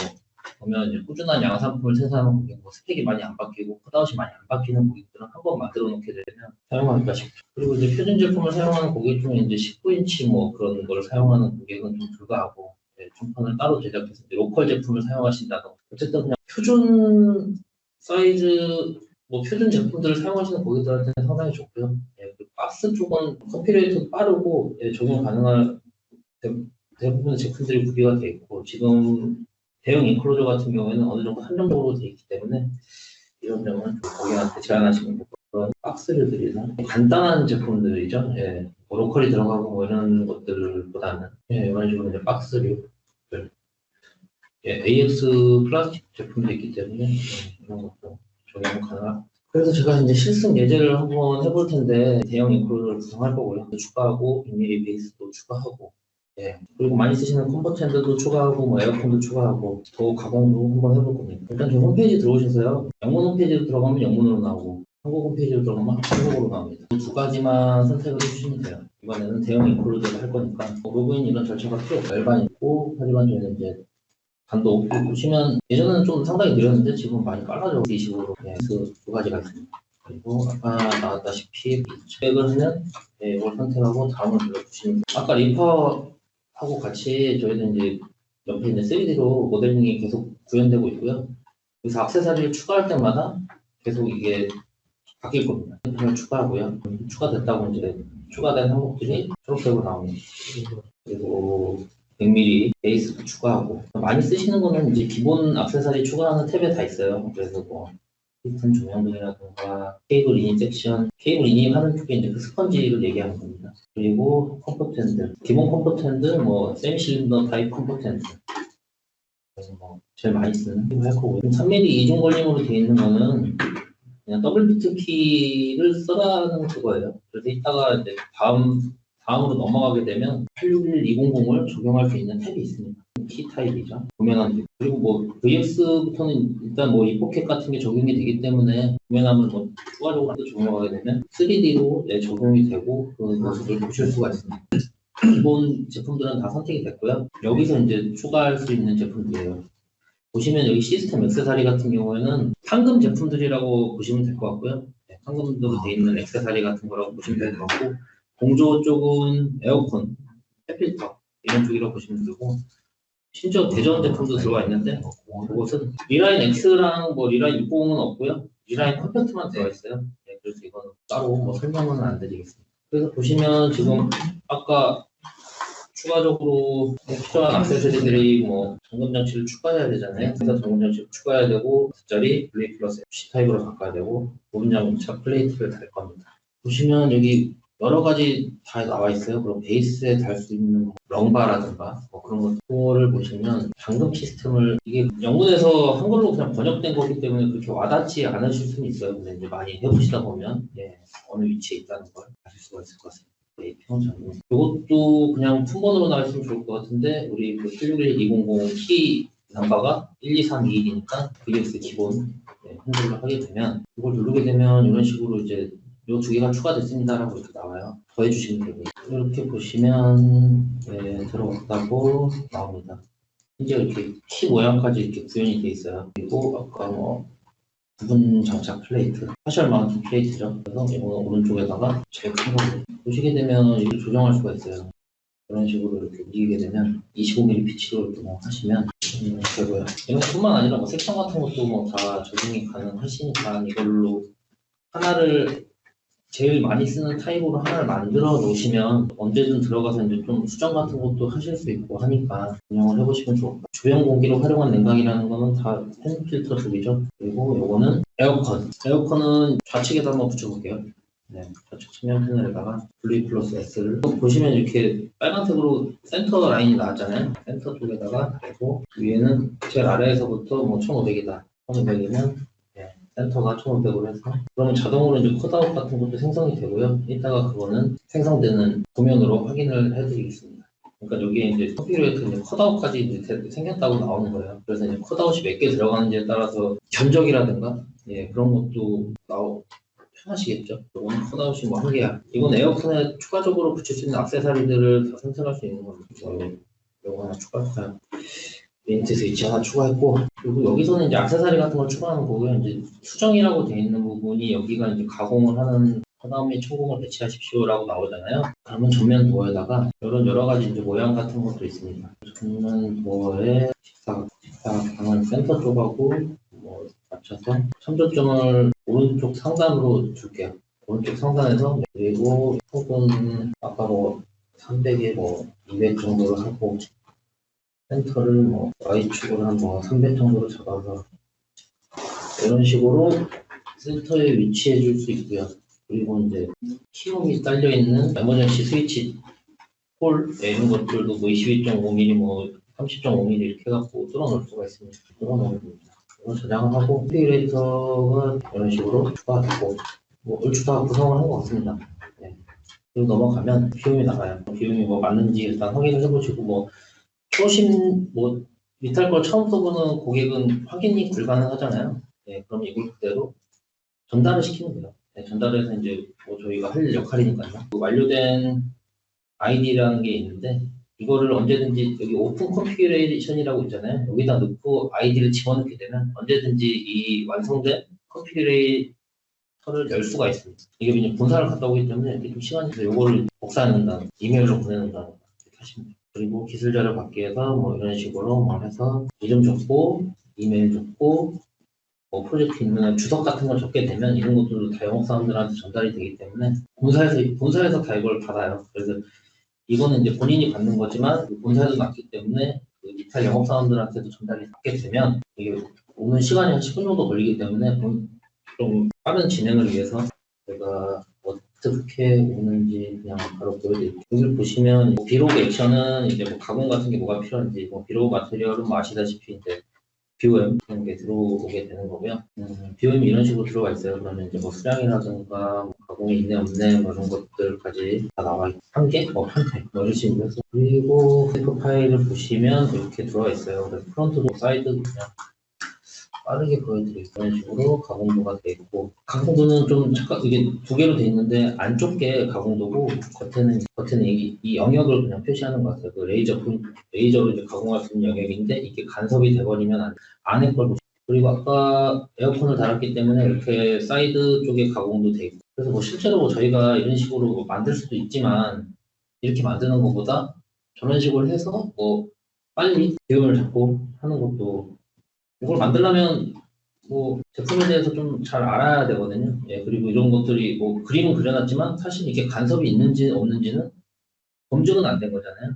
S2: 보면 이제 꾸준한 양산품을 생산하는 고객, 뭐 스펙이 많이 안 바뀌고 컷아웃이 많이 안 바뀌는 고객들은 한번 만들어 놓게 되면 사용하기가 쉽죠. 그리고 이제 표준 제품을 사용하는 고객 중에 이제 19인치 뭐 그런 걸 사용하는 고객은 좀 불가하고 중판을 따로 제작해서 이제 로컬 제품을 사용하신다던가 어쨌든 그냥 표준 사이즈 뭐 표준 제품들을 사용하시는 고객들한테는 상당히 좋고요. 그 박스 쪽은 컴피레이터도 빠르고 적용 가능한 대부분의 제품들이 구비가 되어 있고 지금 대형 인클로저 같은 경우에는 어느 정도 한정적으로 되어 있기 때문에 이런 점은 좀 고객한테 제안하시는 거 그런 박스를 드리나 간단한 제품들이죠. 예. 뭐 로컬이 들어가고 뭐 이런 것들보다는 예, 이런 식으로 이제 박스류 예, AX 플라스틱 제품도 있기 때문에 예, 이런 것도 적용 가능하고 그래서 제가 이제 실습 예제를 한번 해볼 텐데 대형 인크루더를 구성할 거고요. 추가하고 1mm 베이스도 추가하고 예. 그리고 많이 쓰시는 컴포트 핸드도 추가하고 뭐 에어컨도 추가하고 더 가공도 한번 해볼 겁니다. 일단 저 홈페이지 들어오셔서요. 영문 홈페이지로 들어가면 영문으로 나오고 한국 홈페이지로 들어가면 한국어로 나옵니다. 두 가지만 선택을 해주시면 돼요. 이번에는 대형 인크루더를 할 거니까 로그인 이런 절차가 필요 없고 일반 있고 하지만 저희는 이제 단독 보시면 예전에는 좀 상당히 느렸는데 지금 많이 빨라져 이 식으로 네, 두 가지가 있습니다. 그리고 아까 나왔다시피 체크를 하면 네, 이걸 선택하고 다음을 눌러주시면 돼요. 아까 리퍼하고 같이 저희는 이제 옆에 있는 3D로 모델링이 계속 구현되고 있고요. 그래서 액세서리를 추가할 때마다 계속 이게 바뀔 겁니다. 그냥 추가하고요. 추가됐다고 이제 추가된 항목들이 초록색으로 나옵니다. 그리고 100mm 베이스도 추가하고 많이 쓰시는 거는 이제 기본 액세서리 추가하는 탭에 다 있어요. 그래서 뭐 피스톤 조명등이라든가 케이블 이닝 섹션, 케이블 이닝 하는 쪽에 이제 그 스펀지를 얘기하는 겁니다. 그리고 컴포트 핸들, 기본 컴포트 핸들, 뭐 세미 실린더 타입 컴포트 핸들. 그래서 뭐 제일 많이 쓰는 거 할 거고요. 3mm 이중 걸림으로 되어 있는 거는 그냥 더블 비트 키를 써라는 그거예요. 그래서 이따가 이제 다음으로 넘어가게 되면 861200을 적용할 수 있는 탭이 있습니다. 키 타입이죠. 구매하는 그리고 뭐 VX부터는 일단 뭐 이포켓 같은 게 적용이 되기 때문에 구매하면 뭐 추가적으로 또 적용하게 되면 3D로 적용이 되고 그 모습을 보실 수가 있습니다. 기본 제품들은 다 선택이 됐고요. 여기서 이제 추가할 수 있는 제품들이에요. 보시면 여기 시스템 액세서리 같은 경우에는 상금 제품들이라고 보시면 될 것 같고요. 네, 상금으로 되어 있는 액세서리 같은 거라고 보시면 될 것 같고 공조 쪽은 에어컨, 햇필터 이런 쪽이라고 보시면 되고 심지어 대전 제품도 들어가 있는데 그것은 리라인 X랑 뭐 리라인 60은 없고요. 리라인 컴팩트만 들어가 있어요. 네, 그래서 이거는 따로 뭐 설명은 안 드리겠습니다. 그래서 보시면 지금 아까 추가적으로 필요한 액세서리들이 뭐 점검 장치를 추가해야 되잖아요. 그래서 점검 장치를 추가해야 되고 뒷자리 블레이 플러스 C 타입으로 바꿔야 되고 부분 장착 플레이트를 달 겁니다. 보시면 여기 여러 가지 다 나와 있어요. 그럼 베이스에 달 수 있는 렁바라든가 뭐 그런 것들을 보시면 잠금 시스템을 이게 영문에서 한글로 그냥 번역된 거기 때문에 그렇게 와닿지 않으실 수는 있어요. 근데 이제 많이 해보시다 보면 어느 위치에 있다는 걸 아실 수가 있을 것 같습니다. 평장님. 이것도 그냥 품번으로 나왔으면 좋을 것 같은데 우리 그 761-200 키 넘버가 12321이니까 VX 기본 핸들을 하게 되면 이걸 누르게 되면 이런 식으로 이제 이 두 개가 추가됐습니다라고 이렇게 나와요. 더해주시면 되고 이렇게 보시면 들어갔다고 나옵니다. 이제 이렇게 키 모양까지 이렇게 구현이 돼 있어요. 그리고 아까 뭐 부분 장착 플레이트, 파셜 마운트 플레이트죠. 그래서 이거 오른쪽에다가 제일 큰 거 보시게 되면 이걸 조정할 수가 있어요. 그런 식으로 이렇게 움직이게 되면 25mm 피치로 이렇게 뭐 하시면 되고요. 이것뿐만 아니라 뭐 색상 같은 것도 뭐 다 적용이 가능하시니까 이걸로 하나를 제일 많이 쓰는 타입으로 하나를 만들어 놓으시면 언제든 들어가서 이제 좀 수정 같은 것도 하실 수 있고 하니까 운영을 해보시면 좋을 것 같아요. 조형 공기로 활용한 냉각이라는 거는 다 팬 필터 쪽이죠. 그리고 요거는 에어컨. 에어컨은 좌측에다 한번 붙여볼게요. 네, 좌측 측면 패널에다가 블레이 플러스 S를 보시면 이렇게 빨간색으로 센터 라인이 나왔잖아요. 센터 쪽에다가 그리고 위에는 제일 아래에서부터 뭐 1500이다. 1500이면 센터가 1500으로 해서 그러면 자동으로 이제 컷아웃 같은 것도 생성이 되고요. 이따가 그거는 생성되는 도면으로 확인을 해드리겠습니다. 그러니까 여기에 이제 컴퓨터에서 이제 컷아웃까지 이제 생겼다고 나오는 거예요. 그래서 이제 컷아웃이 몇 개 들어가는지에 따라서 견적이라든가 그런 것도 편하시겠죠. 이건 컷아웃이 뭐 한 개야. 이건 에어컨에 추가적으로 붙일 수 있는 액세서리들을 다 선택할 수 있는 겁니다. 이거 하나 추가할까요? 렌트 스위치 하나 추가했고 그리고 여기서는 이제 액세서리 같은 걸 추가하는 거고요. 이제 수정이라고 되어 있는 부분이 여기가 이제 가공을 하는 하단 및 천공을 배치하십시오라고 나오잖아요. 그러면 전면 도어에다가 이런 여러 가지 이제 모양 같은 것도 있습니다. 전면 도어에 식사 방을 센터 쪽하고 뭐 맞춰서 참조점을 오른쪽 상단으로 줄게요. 오른쪽 상단에서 그리고 혹은 아까 뭐 300에 뭐 200 정도로 하고 센터를 뭐 Y축으로 한 뭐 300 정도로 잡아서 이런 식으로 센터에 위치해 줄 수 있고요. 그리고 이제 키움이 딸려 있는 에머전시 스위치 폴 이런 것들도 뭐 22.5mm, 뭐 30.5mm 이렇게 해갖고 뚫어놓을 수가 있습니다. 뚫어놓으면 됩니다. 이거 저장을 하고 컨피그레이터가 이런 식으로 추가되고 뭐 얼추 다 구성을 한 것 같습니다. 네. 그리고 넘어가면 비용이 나가요. 비용이 뭐 맞는지 일단 확인을 해보시고 뭐 초심 뭐 리탈 걸 처음 써보는 고객은 확인이 불가능하잖아요. 네, 그럼 이걸 그대로 전달을 시키면 돼요. 네, 전달해서 이제 뭐 저희가 할 역할이니까요. 그 완료된 아이디라는 게 있는데 이거를 언제든지 여기 오픈 컨피그레이션이라고 있잖아요. 여기다 넣고 아이디를 집어넣게 되면 언제든지 이 완성된 컨피그레이터를 열 수가 있습니다. 이게 그냥 본사를 갔다 오기 때문에 이렇게 좀 시간이 있어서 이거를 복사해놓는다, 이메일로 보내놓는다 이렇게 하시면 돼요. 그리고 기술 자료 받기 위해서 뭐 이런 식으로 뭐 해서 이름 적고 이메일 적고 뭐 프로젝트 있는 주석 같은 걸 적게 되면 이런 것들도 다 영업사원들한테 전달이 되기 때문에 본사에서 다 이걸 받아요. 그래서 이거는 이제 본인이 받는 거지만 본사에도 놨기 때문에 그 이탈 영업사원들한테도 전달이 받게 되면 이게 오는 시간이 한 10분 정도 걸리기 때문에 좀 빠른 진행을 위해서 제가 어떻게 오는지 그냥 바로 보여드릴게요. 여기 보시면 뭐 비로그 액션은 이제 뭐 가공 같은 게 뭐가 필요한지 뭐 비로그 마테리얼은 뭐 아시다시피 이제 BOM 그런 게 들어오게 되는 거고요. BOM이 이런 식으로 들어가 있어요. 그러면 이제 뭐 수량이라든가 뭐 가공이 있네 없네 뭐 이런 것들까지 다 나와 있고 한 개, 한 개, 뭐 이런 식으로 해서 그리고 셀프 파일을 보시면 이렇게 들어가 있어요. 그래서 프론트도 사이드도 그냥 빠르게 보여드릴게요. 이런 식으로 가공도가 되어 있고 가공도는 좀 잠깐 이게 두 개로 되어 있는데 안쪽 게 가공도고 겉에는 이 영역을 그냥 표시하는 것 같아요. 그 레이저로 이제 가공할 수 있는 영역인데 이게 간섭이 돼버리면 안에 걸 보시면 그리고 아까 에어컨을 달았기 때문에 이렇게 사이드 쪽에 가공도 되어 있고 그래서 뭐 실제로 뭐 저희가 이런 식으로 뭐 만들 수도 있지만 이렇게 만드는 것보다 저런 식으로 해서 뭐 빨리 비용을 잡고 하는 것도 이걸 만들려면 뭐 제품에 대해서 좀 잘 알아야 되거든요. 예, 그리고 이런 것들이 뭐 그림은 그려놨지만 사실 이게 간섭이 있는지 없는지는 검증은 안 된 거잖아요.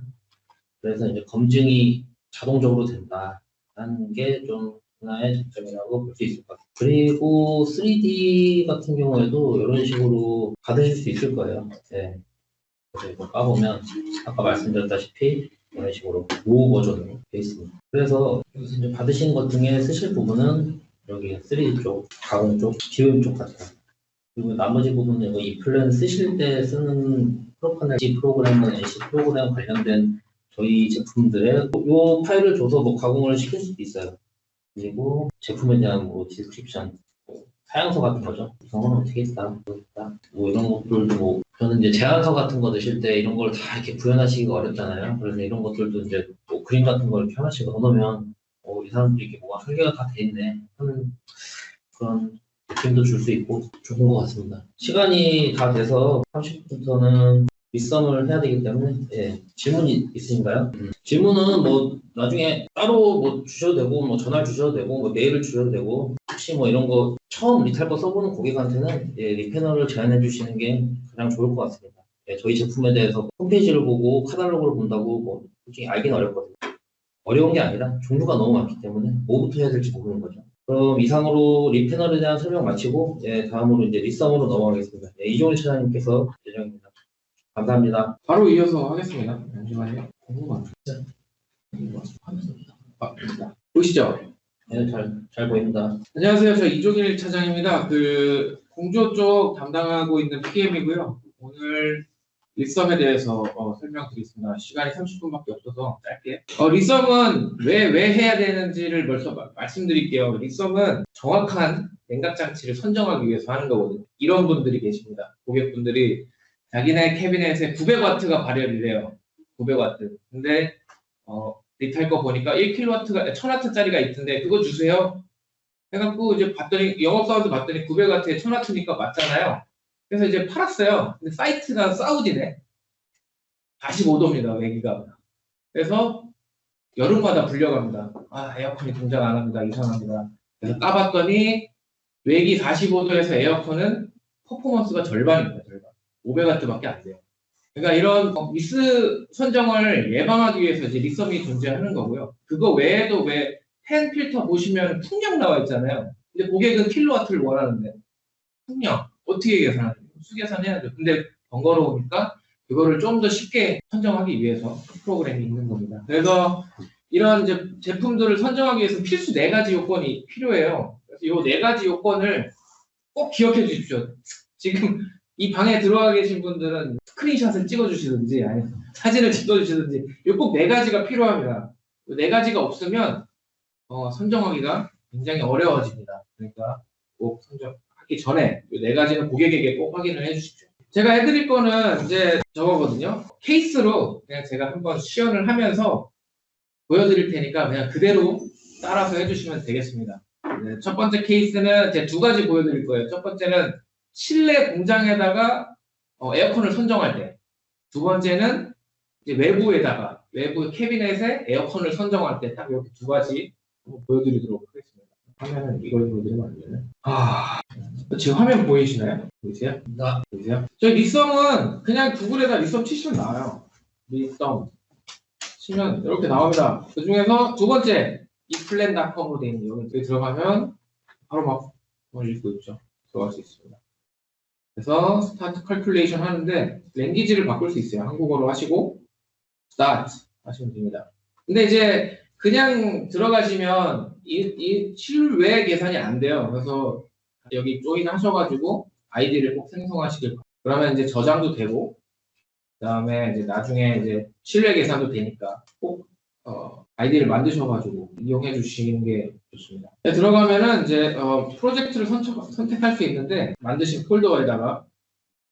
S2: 그래서 이제 검증이 자동적으로 된다는 게 좀 하나의 장점이라고 볼 수 있을 것 같아요. 그리고 3D 같은 경우에도 이런 식으로 받으실 수 있을 거예요. 예. 그래서 이거 까보면 아까 말씀드렸다시피 이런 식으로 로우 버전으로 되어 있습니다. 그래서 여기서 이제 받으신 것 중에 쓰실 부분은 여기 3D 쪽, 가공 쪽, 비움 쪽 같아요. 그리고 나머지 부분은 이 플랜 쓰실 때 쓰는 NC 프로그램은 NC 프로그램 관련된 저희 제품들의 이 파일을 줘서 뭐 가공을 시킬 수도 있어요. 그리고 제품에 대한 뭐 디스크립션, 사양서 같은 거죠. 이건 어떻게 했다, 뭐 이런 것들도 뭐 저는 이제 제안서 같은 거 넣으실 때 이런 걸 다 이렇게 구현하시기가 어렵잖아요. 그래서 이런 것들도 이제 뭐 그림 같은 걸 이렇게 하나씩 넣어놓으면 이 사람들이 이렇게 뭐가 설계가 다 돼 있네 하는 그런 느낌도 줄 수 있고 좋은 것 같습니다. 시간이 다 돼서 30분부터는 윗섬을 해야 되기 때문에 예, 질문이 있으신가요? 질문은 뭐 나중에 따로 뭐 주셔도 되고 뭐 전화 주셔도 되고 뭐 메일을 주셔도 되고 혹시 뭐 이런 거 처음 리탈 거 써보는 고객한테는 예, 리패널을 제안해 주시는 게 가장 좋을 것 같습니다. 예, 저희 제품에 대해서 홈페이지를 보고 카탈로그를 본다고 뭐 솔직히 알기는 어렵거든요. 어려운 게 아니라 종류가 너무 많기 때문에 뭐부터 해야 될지 모르는 거죠. 그럼 이상으로 리패널에 대한 설명 마치고 예, 다음으로 이제 리썸으로 넘어가겠습니다. 예, 이종일 차장님께서 예정입니다. 감사합니다.
S3: 바로 이어서 하겠습니다. 잠시만요. 궁금한. 보시죠.
S2: 네, 잘 보입니다.
S3: 안녕하세요. 저 이종일 차장입니다. 그 공조 쪽 담당하고 있는 PM이고요. 오늘 리썸에 대해서 설명드리겠습니다. 시간이 30분밖에 없어서 짧게. 리썸은 왜 해야 되는지를 벌써 말씀드릴게요. 리썸은 정확한 냉각 장치를 선정하기 위해서 하는 거거든요. 이런 분들이 계십니다. 고객분들이 자기네 캐비넷에 900W가 발열이 돼요. 900W. 근데 리탈 거 보니까 1kW가 1000W짜리가 있던데 그거 주세요. 해갖고 이제 봤더니 영업사원도 봤더니 900W에 1000W니까 맞잖아요. 그래서 이제 팔았어요. 근데 사이트가 사우디네. 45도입니다. 외기가. 그래서 여름마다 불려갑니다. 에어컨이 동작 안 합니다. 이상합니다. 그래서 까봤더니 외기 45도에서 에어컨은 퍼포먼스가 절반입니다. 절반. 500W밖에 안 돼요. 그러니까 이런 미스 선정을 예방하기 위해서 이제 리썸이 존재하는 거고요. 그거 외에도 왜 팬 필터 보시면 풍력 나와 있잖아요. 근데 고객은 킬로와트를 원하는데 풍력 어떻게 계산하죠? 수계산해야죠. 근데 번거로우니까 그거를 좀 더 쉽게 선정하기 위해서 프로그램이 있는 겁니다. 그래서 이런 이제 제품들을 선정하기 위해서 필수 4가지 요건이 필요해요. 그래서 이 4가지 요건을 꼭 기억해 주십시오. 지금 이 방에 들어와 계신 분들은 스크린샷을 찍어 주시든지 아니면 사진을 찍어 주시든지 이 꼭 4가지가 필요합니다. 이 4가지가 없으면 선정하기가 굉장히 어려워집니다. 그러니까 꼭 선정하기 전에 이 4가지는 고객에게 꼭 확인을 해 주십시오. 제가 해드릴 거는 이제 저거거든요. 케이스로 그냥 제가 한번 시연을 하면서 보여드릴 테니까 그냥 그대로 따라서 해주시면 되겠습니다. 네, 첫 번째 케이스는 제가 2가지 보여드릴 거예요. 첫 번째는 실내 공장에다가 에어컨을 선정할 때, 두 번째는 이제 외부에다가 외부 캐비넷에 에어컨을 선정할 때 딱 이렇게 2가지 한번 보여드리도록 하겠습니다. 화면은 이걸 보여드리면 안 되네. 지금 화면 보이시나요? 보이세요? 보이세요? 저희 리썸은 그냥 구글에다 리썸 치시면 나와요. 리썸 치면 이렇게 나옵니다. 그 중에서 2번째 이플랜닷컴으로 되어 있는 여기 들어가면 바로 막 읽고 있죠. 들어갈 수 있습니다. 그래서 스타트 컬큘레이션 하는데 랭귀지를 바꿀 수 있어요. 한국어로 하시고 스타트 하시면 됩니다. 근데 이제 그냥 들어가시면 이 실외 계산이 안 돼요. 그래서 여기 조인 하셔가지고 아이디를 꼭 생성하시길 바랍니다. 그러면 이제 저장도 되고 그다음에 이제 나중에 이제 실외 계산도 되니까 꼭 아이디를 만드셔가지고 이용해 주시는 게 좋습니다. 네, 들어가면은 이제 프로젝트를 선택할 수 있는데 만드신 폴더에다가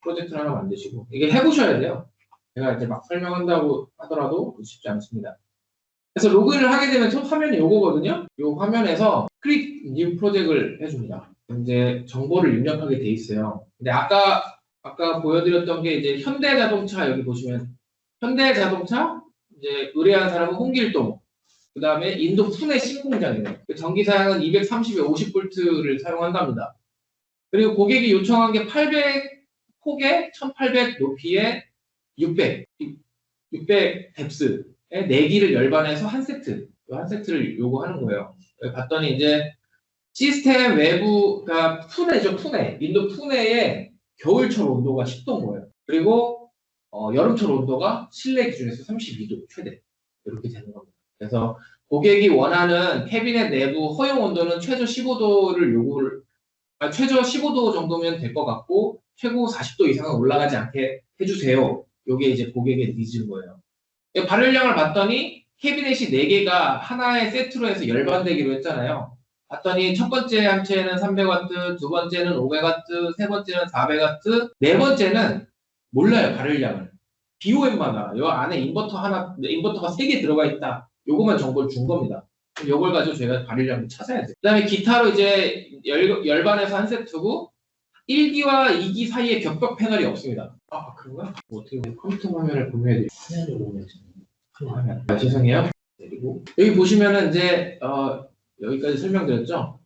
S3: 프로젝트를 하나 만드시고 이게 해보셔야 돼요. 제가 이제 막 설명한다고 하더라도 쉽지 않습니다. 그래서 로그인을 하게 되면 첫 화면이 요거거든요. 요 화면에서 클릭 뉴 프로젝트를 해줍니다. 이제 정보를 입력하게 돼 있어요. 근데 아까 보여드렸던 게 이제 현대자동차 여기 보시면 현대자동차 이제 의뢰한 사람은 홍길동 그 다음에 인도 푸네 신공장이네요. 전기 사양은 230에 50V를 사용한답니다. 그리고 고객이 요청한 게 800 폭에 1800 높이에 600 뎁스의 4기를 열반해서 한 세트를 요구하는 거예요. 봤더니 이제 시스템 외부가 푸네죠, 푸네. 인도 푸네의 겨울철 온도가 10도인 거예요. 그리고 여름철 온도가 실내 기준에서 32도 최대 이렇게 되는 겁니다. 그래서 고객이 원하는 캐비넷 내부 허용 온도는 최저 15도를 최저 15도 정도면 될 것 같고 최고 40도 이상은 올라가지 않게 해주세요. 이게 이제 고객의 니즈인 거예요. 발열량을 봤더니 캐비넷이 4개가 하나의 세트로 해서 열반되기로 했잖아요. 봤더니 첫 번째 함체는 300W, 두 번째는 500W, 세 번째는 400W, 네 번째는 몰라요, 발열량을. BOM만 알아. 요 안에 인버터가 3개 들어가 있다. 요거만 정보를 준 겁니다. 요걸 가지고 저희가 발열량을 찾아야 돼요. 그 다음에 기타로 이제 열반에서 한 세트고 1기와 2기 사이에 겹벽 패널이 없습니다. 아, 그런가? 어떻게 컴퓨터 화면을 보면 돼요?
S2: 화면을 보면
S3: 화면. 죄송해요. 그리고 여기 보시면은 이제 여기까지 설명드렸죠.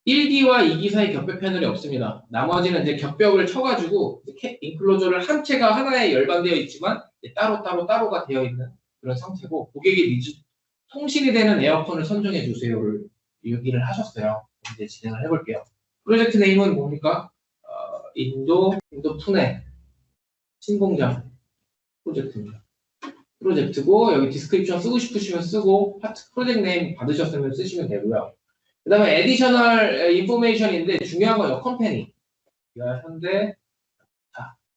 S3: 1기와 2기 사이 겹벽 패널이 없습니다. 나머지는 이제 겹벽을 쳐가지고 인클로저를 한 채가 하나에 열반되어 있지만 따로가 되어 있는 그런 상태고 고객이 통신이 되는 에어컨을 선정해 주세요를 얘기를 하셨어요. 이제 진행을 해볼게요. 프로젝트 네임은 뭡니까? 인도 푸네 신공장 프로젝트고 여기 디스크립션 쓰고 싶으시면 쓰고 파트 프로젝트 네임 받으셨으면 쓰시면 되고요. 그 다음에 애디셔널 인포메이션인데 중요한 건 요 컴퍼니 현대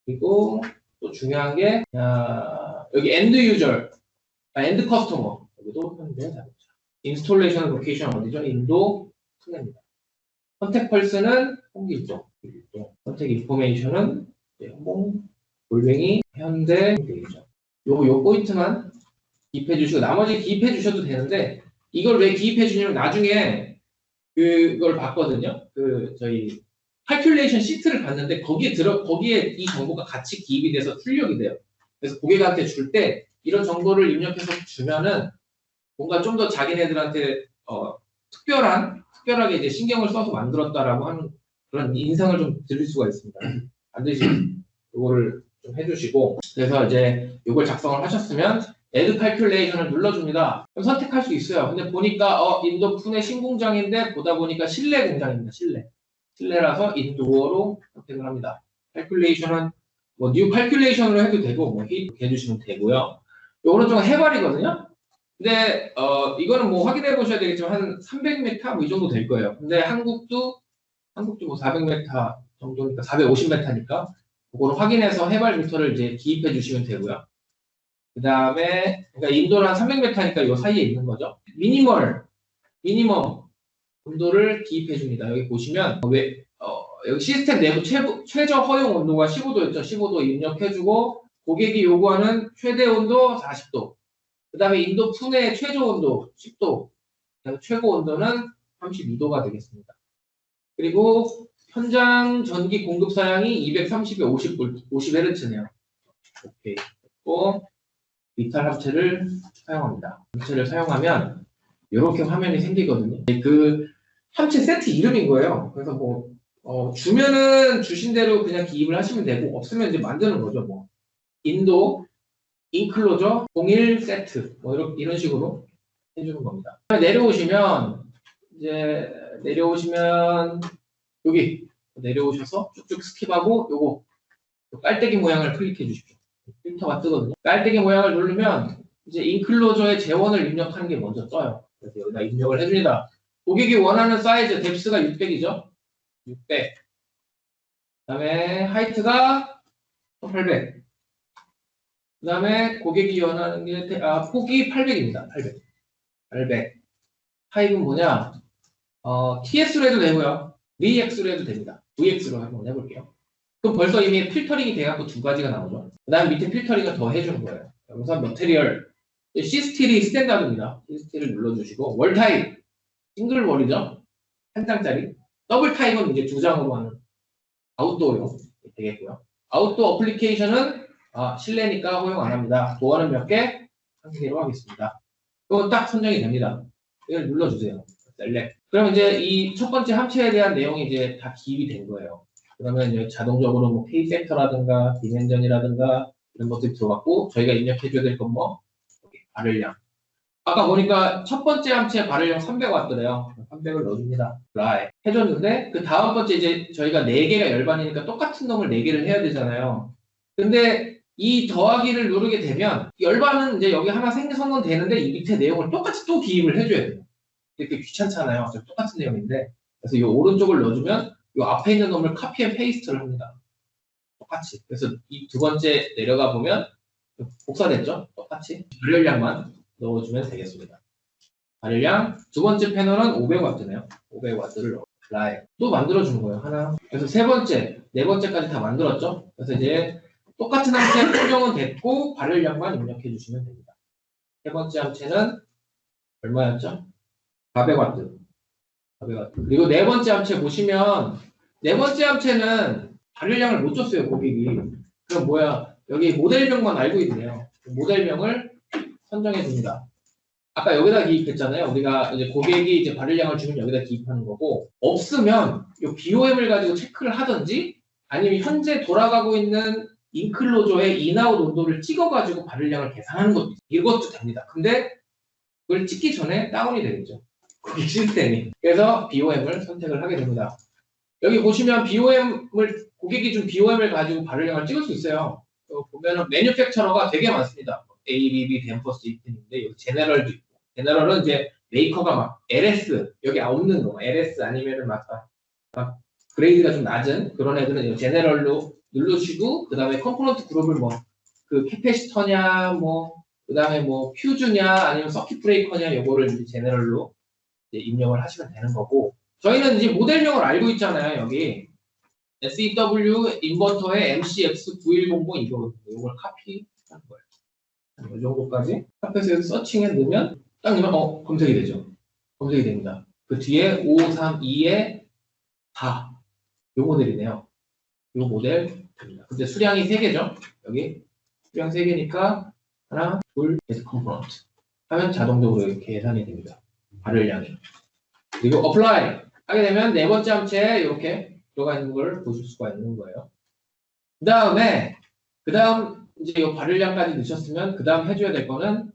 S3: 그리고 또 중요한 게 여기 엔드 유저 엔드 커스터머 여기도 현대자동차 인스톨레이션 로케이션 어디죠? 인도 푸네입니다. 컨택 펄스는 홍길동 컨택 인포메이션은 골뱅이 현대 되겠죠. 요 포인트만 기입해 주시고 나머지 기입해 주셔도 되는데 이걸 왜 기입해 주냐면 나중에 그걸 봤거든요. 저희 칼큘레이션 시트를 봤는데 거기에 이 정보가 같이 기입이 돼서 출력이 돼요. 그래서 고객한테 줄 때 이런 정보를 입력해서 주면은 뭔가 좀 더 자기네들한테 특별하게 이제 신경을 써서 만들었다라고 하는 그런 인상을 좀 드릴 수가 있습니다. 반드시 이거를 좀 해주시고 그래서 이제 이걸 작성을 하셨으면 Add Calculation을 눌러줍니다. 그럼 선택할 수 있어요. 근데 보니까 인도 푸네 신공장인데 보다 보니까 실내 공장입니다. 실내라서 인도어로 선택을 합니다. Calculation은 뭐 New Calculation으로 해도 되고 뭐 이렇게 해주시면 되고요. 이 오른쪽은 해발이거든요. 근데 이거는 뭐 확인해 보셔야 되겠지만 한 300m 뭐 이 정도 될 거예요. 근데 한국도 뭐 400m 정도니까 450m니까 그거를 확인해서 해발 미터를 이제 기입해 주시면 되고요. 그 다음에 그러니까 인도는 한 300m니까 이 사이에 있는 거죠. 미니멈 온도를 기입해 줍니다. 여기 보시면 여기 시스템 내부 최저 허용 온도가 15도였죠. 15도 입력해주고 고객이 요구하는 최대 온도 40도. 그 다음에 인도 푸네 최저 온도 10도. 최고 온도는 32도가 되겠습니다. 그리고 현장 전기 공급 사양이 230에 50Hz네요. 오케이. 또 비탈 합체를 사용합니다. 합체를 사용하면 이렇게 화면이 생기거든요. 그 합체 세트 이름인 거예요. 그래서 뭐 주면은 주신 대로 그냥 기입을 하시면 되고 없으면 이제 만드는 거죠. 뭐 인도 인클로저 01 세트 뭐 이런 식으로 해주는 겁니다. 내려오시면 여기 내려오셔서 쭉쭉 스킵하고 요거 깔때기 모양을 클릭해 주십시오. 필터가 뜨거든요. 깔때기 모양을 누르면 이제 인클로저의 재원을 입력하는 게 먼저 떠요. 그래서 여기다 입력을 해줍니다. 고객이 원하는 사이즈 뎁스가 600이죠. 600. 그다음에 하이트가 800. 그다음에 고객이 원하는 게 폭이 800입니다. 800. 타입은 뭐냐? TS로 해도 되고요. VX로 해도 됩니다. VX로 한번 해볼게요. 그럼 벌써 이미 필터링이 돼갖고 두 가지가 나오죠. 그 다음 밑에 필터링을 더 해주는 거예요. 우선 머테리얼. 시스틸이 스탠다드입니다. 시스틸을 눌러주시고, 월 타입. 싱글 월이죠. 한 장짜리. 더블 타입은 이제 두 장으로 하는 아웃도어용 되겠고요. 아웃도어 어플리케이션은 실내니까 허용 안 합니다. 도어는 몇 개? 한 개로 하겠습니다. 그건 딱 선정이 됩니다. 이걸 눌러주세요. 셀렉. 그럼 이제 이 첫 번째 합체에 대한 내용이 이제 다 기입이 된 거예요. 그러면 이제 자동적으로 뭐 페이 팩터라든가 디멘전이라든가 이런 것들이 들어갔고 저희가 입력해줘야 될 건 뭐 발열량. 아까 보니까 첫 번째 함체 발열량 300W래요. 300을 넣어줍니다. 라이 해줬는데 그 다음 번째 이제 저희가 4개가 열반이니까 똑같은 놈을 4개를 해야 되잖아요. 근데 이 더하기를 누르게 되면 열반은 이제 여기 하나 생성은 되는데 이 밑에 내용을 똑같이 또 기입을 해줘야 돼요. 이렇게 귀찮잖아요. 똑같은 내용인데 그래서 이 오른쪽을 넣어주면 이 앞에 있는 놈을 카피 앤 페이스트를 합니다. 똑같이. 그래서 이 두 번째 내려가 보면 복사됐죠? 똑같이 발열량만 넣어주면 되겠습니다. 발열량 두 번째 패널은 500W네요. 500W를 넣어. 라이 또 만들어주는 거예요. 하나. 그래서 세 번째, 네 번째까지 다 만들었죠? 그래서 이제 똑같은 함체 표정은 됐고 발열량만 입력해 주시면 됩니다. 세 번째 함체는 얼마였죠? 400W. 그리고 네 번째 함체 보시면 네 번째 함체는 발열량을 못 줬어요, 고객이. 그럼 뭐야? 여기 모델명만 알고 있네요. 모델명을 선정해 줍니다. 아까 여기다 기입했잖아요. 우리가 이제 고객이 이제 발열량을 주면 여기다 기입하는 거고 없으면 이 BOM을 가지고 체크를 하든지 아니면 현재 돌아가고 있는 인클로저의 인아웃 온도를 찍어가지고 발열량을 계산하는 것도 이것도 됩니다. 근데 그걸 찍기 전에 다운이 되겠죠. 고객 시스템이. 그래서 BOM을 선택을 하게 됩니다. 여기 보시면 고객이 준 BOM을 가지고 발열량을 찍을 수 있어요. 보면은 매뉴팩처러가 되게 많습니다. ABB, 댐퍼스 있는데 여기 제네럴도 있고. 제네럴은 이제 메이커가 막 LS 여기 없는 거, LS 아니면은 막 그레이드가 좀 낮은 그런 애들은 제네럴로 누르시고 그 다음에 컴포넌트 그룹을 뭐 그 캐패시터냐 뭐 그 다음에 뭐 퓨즈냐 아니면 서킷 브레이커냐 요거를 이제 제네럴로 이제 입력을 하시면 되는 거고 저희는 이제 모델명을 알고 있잖아요. 여기 SEW 인버터의 MCX9100 이거거든요. 이걸 카피하는 거예요. 이 정도까지 카페에서 서칭에 넣으면 딱 넣으면 검색이 되죠. 검색이 됩니다. 그 뒤에 5532에 4 요 모델이네요. 요 모델 됩니다. 근데 수량이 3개죠. 여기 수량 3개니까 하나, 둘, 계속 컴포넌트 하면 자동적으로 이렇게 계산이 됩니다. 발열량이. 그리고 apply 하게 되면 네 번째 함체에 이렇게 들어가 있는 걸 보실 수가 있는 거예요. 그 다음 이제 이 발열량까지 넣으셨으면 그 다음 해줘야 될 거는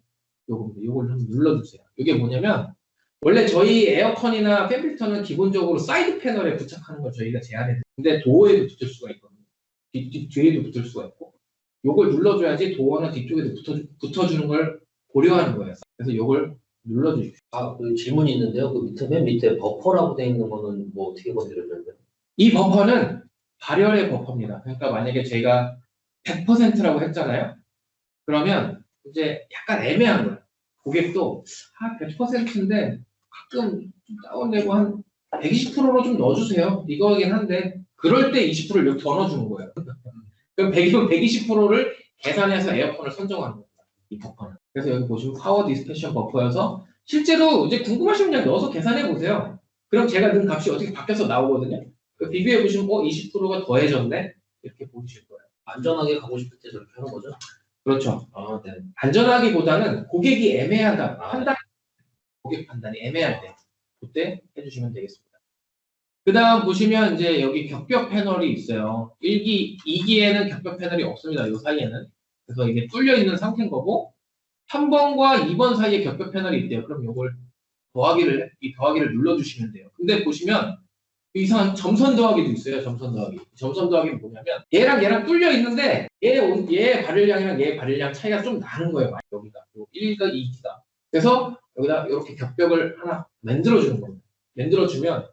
S3: 요겁니다. 요걸 좀 눌러주세요. 이게 뭐냐면 원래 저희 에어컨이나 팬필터는 기본적으로 사이드 패널에 부착하는 걸 저희가 제한해요. 근데 도어에도 붙을 수가 있거든요. 뒤에도 붙을 수가 있고 요걸 눌러줘야지 도어나 뒤쪽에도 붙어주는 걸 고려하는 거예요. 그래서 요걸 눌러주십시오.
S2: 그 질문이 있는데요. 그 맨 밑에 버퍼라고 되어 있는 거는 뭐 어떻게 건드려줘야 돼요?
S3: 이 버퍼는 발열의 버퍼입니다. 그러니까 만약에 저희가 100%라고 했잖아요. 그러면 이제 약간 애매한 거예요. 고객도 100%인데 가끔 좀 다운되고 한 120%로 좀 넣어주세요. 이거긴 한데 그럴 때 20%를 이렇게 더 넣어주는 거예요. 그럼 120%를 계산해서 에어컨을 선정하는 겁니다. 이 버퍼는. 그래서 여기 보시면 파워 디스패션 버퍼여서 실제로 이제 궁금하시면 그냥 넣어서 계산해 보세요. 그럼 제가 넣은 값이 어떻게 바뀌어서 나오거든요. 비교해 보시면 20%가 더해졌네? 이렇게 보이실 거예요.
S2: 안전하게 가고 싶을 때 저렇게 하는 거죠?
S3: 그렇죠.
S2: 네.
S3: 안전하기보다는 고객이 애매하다.
S2: 아,
S3: 고객 판단이 애매할 때 그때 해주시면 되겠습니다. 그 다음 보시면 이제 여기 격벽 패널이 있어요. 1기, 2기에는 격벽 패널이 없습니다. 이 사이에는. 그래서 이게 뚫려 있는 상태인 거고 3번과 2번 사이에 격벽 패널이 있대요. 그럼 이걸 이 더하기를 눌러주시면 돼요. 근데 보시면 이상한 점선 더하기도 있어요. 점선 더하기. 점선 더하기는 뭐냐면 얘랑 뚫려 있는데 얘 발열량이랑 얘 발열량 차이가 좀 나는 거예요. 여기가 1과 2기가. 그래서 여기다 이렇게 격벽을 하나 만들어주는 겁니다. 만들어주면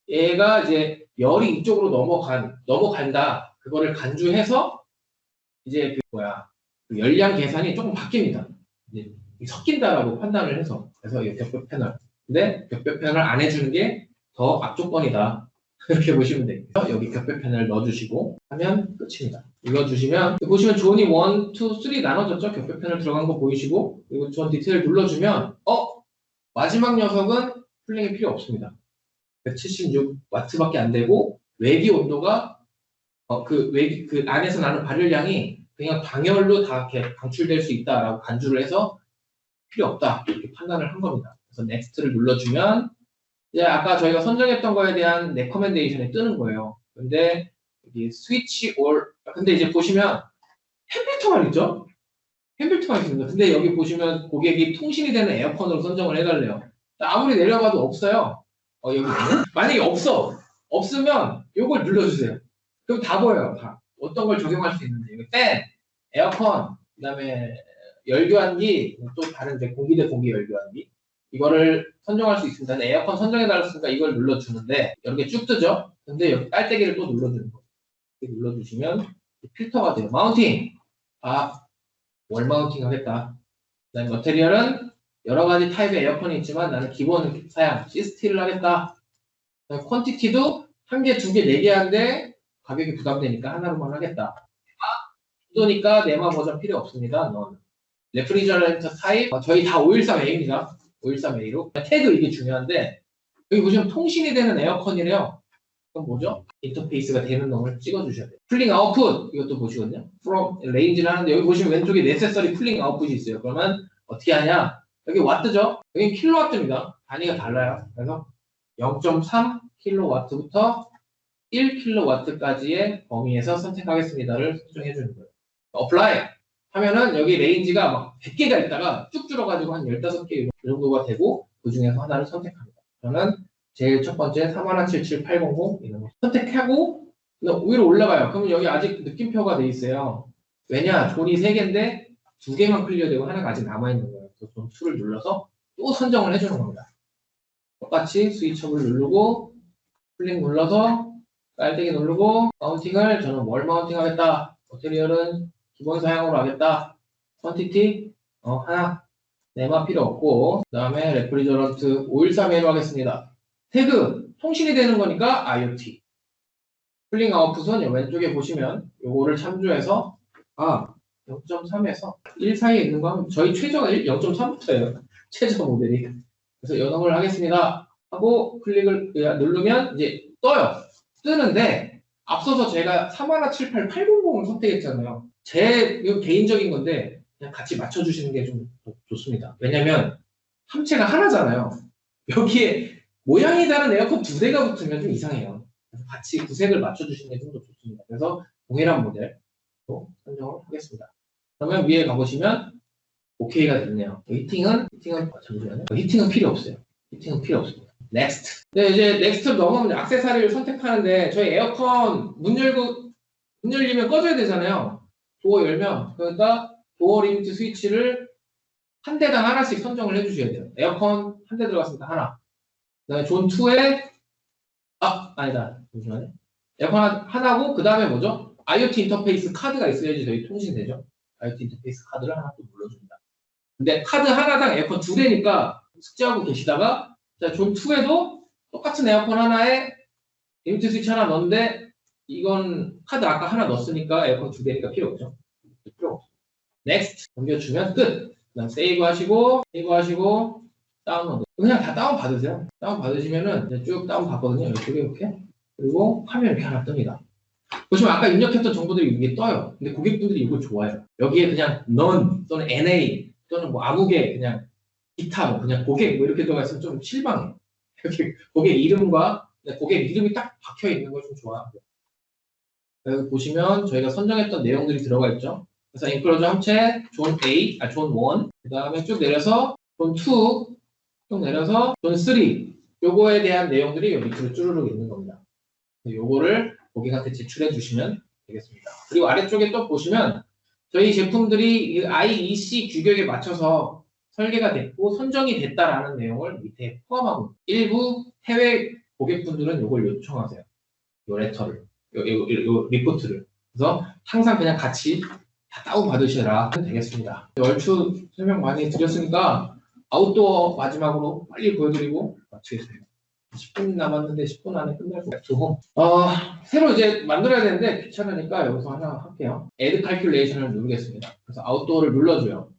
S3: 얘가 이제 열이 이쪽으로 넘어간다. 그거를 간주해서 이제 그 열량 계산이 조금 바뀝니다. 이제 섞인다라고 판단을 해서. 그래서 이 격벽 패널. 근데 격벽 패널 안 해주는 게 더 악조건이다. 이렇게 보시면 됩니다. 여기 격벽 패널 넣어주시고 하면 끝입니다. 눌러주시면 보시면 존이 1, 2, 3 나눠졌죠? 격벽 패널 들어간 거 보이시고 그리고 존 디테일 눌러주면 마지막 녀석은 쿨링이 필요 없습니다. 176W밖에 안 되고 외기 온도가 그 안에서 나는 발열량이 그냥 방열로 다 이렇게 방출될 수 있다라고 간주를 해서 필요 없다 이렇게 판단을 한 겁니다. 그래서 넥스트를 눌러주면 이제 아까 저희가 선정했던 거에 대한 레커멘데이션이 뜨는 거예요. 근데 여기 스위치 올 근데 이제 보시면 템필터만 있죠? 템필터만 있습니다. 근데 여기 보시면 고객이 통신이 되는 에어컨으로 선정을 해달래요. 아무리 내려봐도 없어요. 여기 만약에 없으면 이걸 눌러주세요. 그럼 다 보여요. 다 어떤 걸 적용할 수 있는지. 팬, 에어컨, 그다음에 열교환기, 또 다른 이제 공기 대 공기 열교환기. 이거를 선정할 수 있습니다. 에어컨 선정해달랐으니까 이걸 눌러주는데 이렇게 쭉 뜨죠? 근데 여기 깔때기를 또 눌러주는 거예요. 이렇게 눌러주시면 필터가 돼요. 마운팅! 월 마운팅 하겠다. 그다음에 머테리얼은 여러 가지 타입의 에어컨이 있지만 나는 기본 사양, 시스티를 하겠다. 퀀티티도 1개, 2개, 4개 하는데 가격이 부담되니까 하나로만 하겠다. 기도니까 네마 버전 필요 없습니다. 레프리저런트 타입, 저희 다 513A입니다. 513A로. 태그 이게 중요한데 여기 보시면 통신이 되는 에어컨이래요. 그럼 뭐죠? 인터페이스가 되는 놈을 찍어주셔야 돼요. 풀링 아웃풋 이것도 보시거든요. from 레인지를 하는데 여기 보시면 왼쪽에 necessary 풀링 아웃풋이 있어요. 그러면 어떻게 하냐? 여기 와트죠? 여기 킬로와트입니다. 단위가 달라요. 그래서 0.3 킬로와트부터 1 킬로와트까지의 범위에서 선택하겠습니다를 설정해 주는 거예요. apply 하면은 여기 레인지가 막 100개가 있다가 쭉 줄어가지고 한 15개 정도가 되고 그 중에서 하나를 선택합니다. 저는 제일 첫 번째 3177800 이런 거 선택하고 위로 올라가요. 그러면 여기 아직 느낌표가 돼 있어요. 왜냐? 존이 3개인데 2개만 클리어되고 하나가 아직 남아있는 거예요. 그래서 존 2를 눌러서 또 선정을 해주는 겁니다. 똑같이 스위처를 누르고 플링 눌러서 깔때기 누르고 마운팅을 저는 월 마운팅 하겠다. 머테리얼은 기본 사양으로 하겠다. 퀀티티 하나 네마 필요 없고 그 다음에 레프리저런트 513A로 하겠습니다. 태그 통신이 되는 거니까 IoT 플링 아웃풋은 왼쪽에 보시면 요거를 참조해서 0.3에서 1 사이에 있는 거 하면 저희 최저가 0.3부터예요. 최저 모델이. 그래서 연동을 하겠습니다. 하고 클릭을 누르면 이제 떠요. 뜨는데 앞서서 제가 3178800을 선택했잖아요. 제 개인적인 건데 그냥 같이 맞춰주시는 게 좀 좋습니다. 왜냐면 함체가 하나잖아요. 여기에 모양이 다른 에어컨 2대가 붙으면 좀 이상해요. 그래서 같이 구색을 맞춰주시는 게 좀 더 좋습니다. 그래서 동일한 모델로 선정을 하겠습니다. 그러면 위에 가보시면 OK가 됐네요. 잠시만요. 히팅은 필요 없어요. 히팅은 필요 없습니다. 넥스트. 네, 이제 넥스트로 넘어가면 액세서리를 선택하는데 저희 에어컨 문 열리면 꺼져야 되잖아요. 도어 열면. 그러니까 도어 리미트 스위치를 한 대당 하나씩 선정을 해주셔야 돼요. 에어컨 한 대 들어갔으니까 하나. 그다음에 존 2에 아니다. 잠시만요. 에어컨 하나고 그 다음에 뭐죠? IoT 인터페이스 카드가 있어야지 저희 통신되죠. IoT 인터페이스 카드를 하나 또 눌러줍니다. 근데 카드 하나당 에어컨 2대니까 숙제하고 계시다가 자, 존 2에도 똑같은 에어컨 하나에 리미트 스위치 하나 넣는데 이건 카드 아까 하나 넣었으니까 에어컨 2대니까 필요 없죠. 필요 없어. 넥스트 넘겨주면 끝. 그다음 세이브 하시고 다운로드. 그냥 다 다운 받으세요. 다운 받으시면은 이제 쭉 다운 받거든요. 이쪽에 이렇게. 그리고 화면 이렇게 하나 뜹니다. 보시면 아까 입력했던 정보들이 이게 떠요. 근데 고객분들이 이걸 좋아해요. 여기에 그냥 none 또는 NA 또는 뭐 아무개 그냥 기타 뭐 그냥 고객 뭐 이렇게 들어가 있으면 좀 실망해요. 여기 고객 이름과 고객 이름이 딱 박혀 있는 걸 좀 좋아하고요. 여기 보시면 저희가 선정했던 내용들이 들어가 있죠. 그래서 인클로저 함체 존 1, 그 다음에 쭉 내려서 존 2, 쭉 내려서 존 3, 요거에 대한 내용들이 여기 밑으로 쭈르륵 있는 겁니다. 요거를 고객한테 제출해 주시면 되겠습니다. 그리고 아래쪽에 또 보시면 저희 제품들이 이 IEC 규격에 맞춰서 설계가 됐고 선정이 됐다라는 내용을 밑에 포함하고 일부 해외 고객분들은 요걸 요청하세요. 요 레터를, 요 리포트를. 그래서 항상 그냥 같이 다 다운 받으셔라 되겠습니다. 얼추 설명 많이 드렸으니까 아웃도어 마지막으로 빨리 보여드리고 마치겠습니다. 10분 남았는데 10분 안에 끝날 것 같고 새로 이제 만들어야 되는데 귀찮으니까 여기서 하나 할게요. Add Calculation을 누르겠습니다. 그래서 아웃도어를 눌러줘요.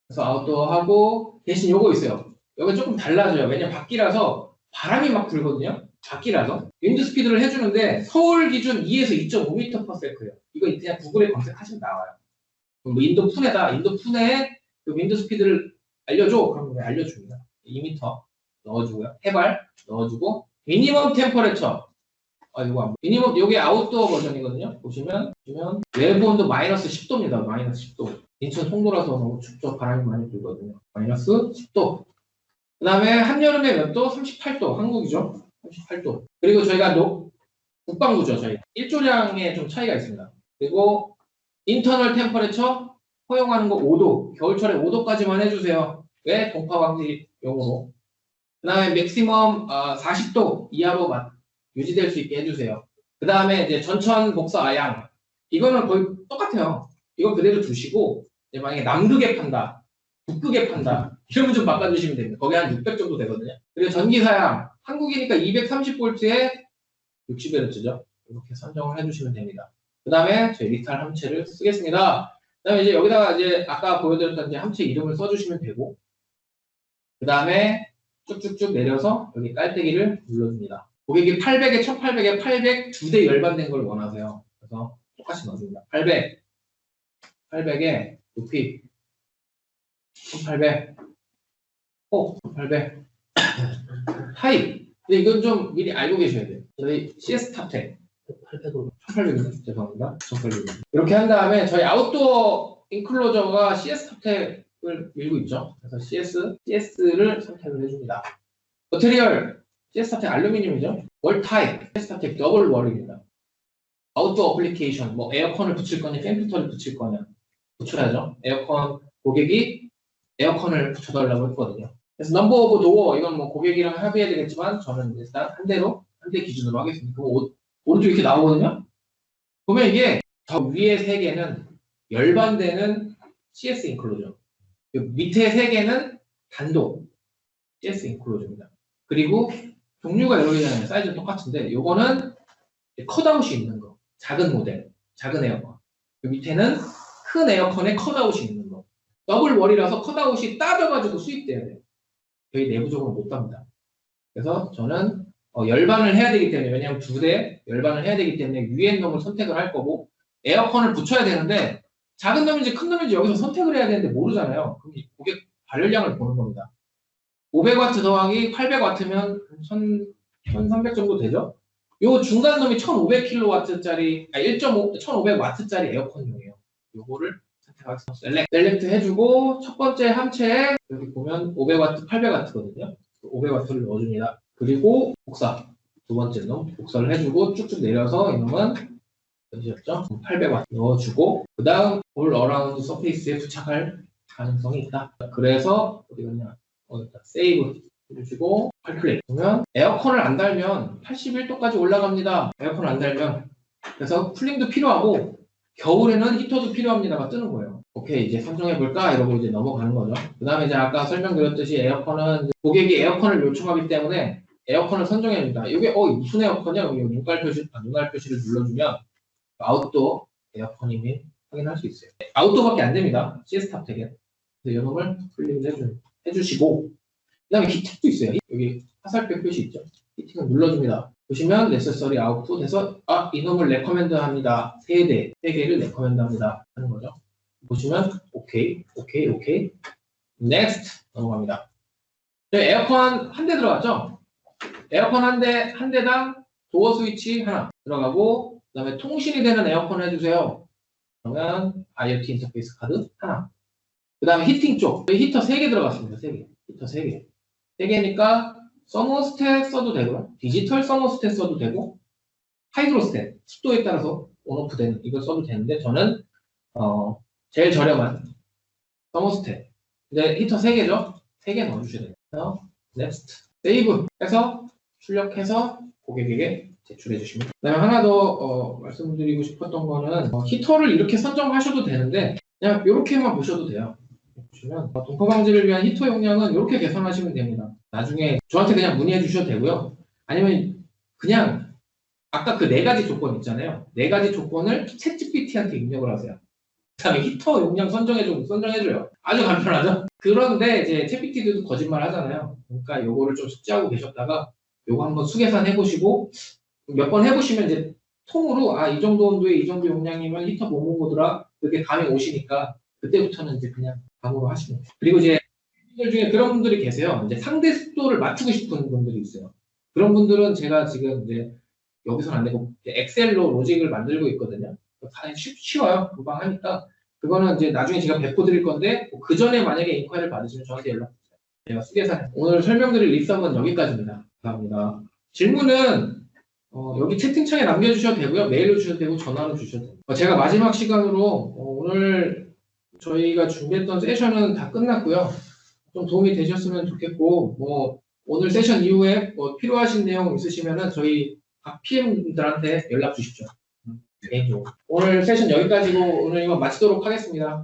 S3: 그래서 아웃도어 하고 대신 요거 있어요. 여기 조금 달라져요. 왜냐면 밖이라서 바람이 막 불거든요. 밖이라서 윈드 스피드를 해주는데 서울 기준 2에서 2.5m/s예요. 이거 그냥 구글에 검색하시면 나와요. 뭐 인도 푼에다 인도 푼에 그 윈드 스피드를 알려줘. 그러면 알려줍니다. 2m 넣어주고요. 해발 넣어주고 미니멈 템퍼레처 이거 안 미니멈 요게 아웃도어 버전이거든요. 보시면 외부 온도 마이너스 10도입니다. 마이너스 10도. 인천 송도라서 너무 춥죠. 바람이 많이 불거든요. 마이너스 10도. 그 다음에 한여름에 몇 도? 38도. 한국이죠. 38도. 그리고 저희가 국방부죠. 저희 일조량에 좀 차이가 있습니다. 그리고 인터널 템퍼레처 허용하는 거 5도. 겨울철에 5도까지만 해주세요. 왜? 동파 방지용으로. 그 다음에 맥시멈 40도 이하로 유지될 수 있게 해주세요. 그 다음에 이제 전천 복사 아양. 이거는 거의 똑같아요. 이거 그대로 두시고 이제 만약에 남극에 판다, 북극에 판다 이러면 좀 바꿔주시면 됩니다. 거기 한 600 정도 되거든요. 그리고 전기 사양 한국이니까 230V에 60Hz죠. 이렇게 선정을 해주시면 됩니다. 그 다음에 저희 리탈 함체를 쓰겠습니다. 그 다음에 이제 여기다가 이제 아까 보여드렸던 이제 함체 이름을 써주시면 되고 그 다음에 쭉쭉쭉 내려서 여기 깔때기를 눌러줍니다. 고객이 800에 1800에 800 두 대 열반된 걸 원하세요. 그래서 똑같이 넣어줍니다. 800에 높이 1800 1800 하이. 근데 이건 좀 미리 알고 계셔야 돼요. 저희 CS 탑10
S2: 800으로
S3: 1800이요? 죄송합니다. 1800. 이렇게 한 다음에 저희 아웃도어 인클로저가 CS 탑10을 밀고 있죠. 그래서 CS를 선택을 해줍니다. 머테리얼 CS 탑10 알루미늄이죠. 월 타입 CS 탑10 더블 월입니다. 아웃도어 어플리케이션 뭐 에어컨을 붙일 거냐 팬피터를 붙일 거냐 붙여야죠. 에어컨 고객이 에어컨을 붙여달라고 했거든요. 그래서 넘버 오브 도어 이건 뭐 고객이랑 합의해야 되겠지만 저는 일단 한 대 기준으로 하겠습니다. 그럼 오른쪽 이렇게 나오거든요. 보면 이게 더 위에 세 개는 열반되는 CS 인클로저, 밑에 세 개는 단독 CS 인클로저입니다. 그리고 종류가 여러 개잖아요. 사이즈는 똑같은데 요거는 컷아웃이 있는 거, 작은 모델, 작은 에어컨. 그 밑에는 큰 에어컨에 컷아웃이 있는 거. 더블 월이라서 컷아웃이 따져가지고 수입돼야 돼요. 저희 내부적으로 못 답니다. 그래서 저는 열반을 해야 되기 때문에 왜냐하면 두 대 열반을 해야 되기 때문에 위에 놈을 선택을 할 거고 에어컨을 붙여야 되는데 작은 놈인지 큰 놈인지 여기서 선택을 해야 되는데 모르잖아요. 그럼 고객 발열량을 보는 겁니다. 500W 더하기 800W면 1300 정도 되죠? 요 중간 놈이 1500kW짜리 1500W짜리 에어컨용이에요. 요거를 셀렉트 해주고 첫 번째 함체에 여기 보면 500W, 800W거든요. 500W를 넣어줍니다. 그리고 복사 두 번째 놈 복사를 해주고 쭉쭉 내려서 이놈은 어디였죠? 800W 넣어주고 그 다음 올 어라운드 서페이스에 부착할 가능성이 있다. 그래서 어디갔냐? 세이브 해주시고 칼큘레이트 보면 에어컨을 안 달면 81도까지 올라갑니다. 에어컨을 안 달면 그래서 쿨링도 필요하고 겨울에는 히터도 필요합니다가 뜨는 거예요. 오케이 이제 선정해볼까? 이러고 이제 넘어가는 거죠. 그 다음에 이제 아까 설명드렸듯이 에어컨은 고객이 에어컨을 요청하기 때문에 에어컨을 선정해줍니다. 이게 무슨 에어컨이야? 여기 눈깔 표시를 눌러주면 아웃도어 에어컨임을 확인할 수 있어요. 아웃도어밖에 안 됩니다. 시스탑 텍에. 그래서 이놈을 클릭을 해주시고 그 다음에 히팅도 있어요. 여기 화살표 표시 있죠. 히팅을 눌러줍니다. 보시면 necessary out도 돼서 이놈을 레커멘드 합니다. 3개를 레커멘드 합니다. 하는 거죠. 보시면 오케이 next 넘어갑니다. 에어컨 한 대 들어갔죠? 에어컨 한 대당 도어 스위치 하나 들어가고 그 다음에 통신이 되는 에어컨 해주세요. 그러면 IoT 인터페이스 카드 하나. 그 다음에 히팅 쪽 히터 3개 들어갔습니다. 3개 히터 3개 3개니까 서머스탯 써도 되고요. 디지털 서머스탯 써도 되고 하이드로스탯 습도에 따라서 온오프 되는 이걸 써도 되는데 저는 제일 저렴한 서머스탯 근데 히터 3개죠. 3개 넣어주셔야 돼요. 넥스트 세이브 해서 출력해서 고객에게 제출해 주십니다. 그다음에 하나 더 말씀드리고 싶었던 거는 히터를 이렇게 선정하셔도 되는데 그냥 이렇게만 보셔도 돼요. 보시면 동파 방지를 위한 히터 용량은 이렇게 계산하시면 됩니다. 나중에 저한테 그냥 문의해 주셔도 되고요. 아니면 그냥 아까 그 4가지 조건 있잖아요. 4가지 조건을 챗GPT한테 입력을 하세요. 그다음에 히터 용량 선정해줘요. 아주 간편하죠? 그런데 이제 챗GPT도 거짓말 하잖아요. 그러니까 요거를 좀 숙지하고 계셨다가 요거 한번 수계산 해보시고 몇 번 해보시면 이제 통으로 이 정도 온도에 이 정도 용량이면 히터 뭐뭐더라 그렇게 감이 오시니까 그때부터는 이제 그냥 감으로 하시면 돼요. 그리고 이제 분들 중에 그런 분들이 계세요. 이제 상대 습도를 맞추고 싶은 분들이 있어요. 그런 분들은 제가 지금 이제 여기서는 안 되고 엑셀로 로직을 만들고 있거든요. 쉬워요. 금방 하니까 그거는 이제 나중에 제가 배포 드릴 건데 그 전에 만약에 인ኳ이를 받으시면 저한테 연락 주세요. 제가 수계산 오늘 설명드릴 리썸은 여기까지입니다. 감사합니다. 질문은 여기 채팅창에 남겨주셔도 되고요. 메일로 주셔도 되고 전화로 주셔도 됩니다. 제가 마지막 시간으로 오늘 저희가 준비했던 세션은 다 끝났고요. 좀 도움이 되셨으면 좋겠고 오늘 세션 이후에 필요하신 내용 있으시면은 저희 각 PM들한테 연락 주십시오. 개인적으로. 오늘 세션 여기까지고 오늘 이만 마치도록 하겠습니다.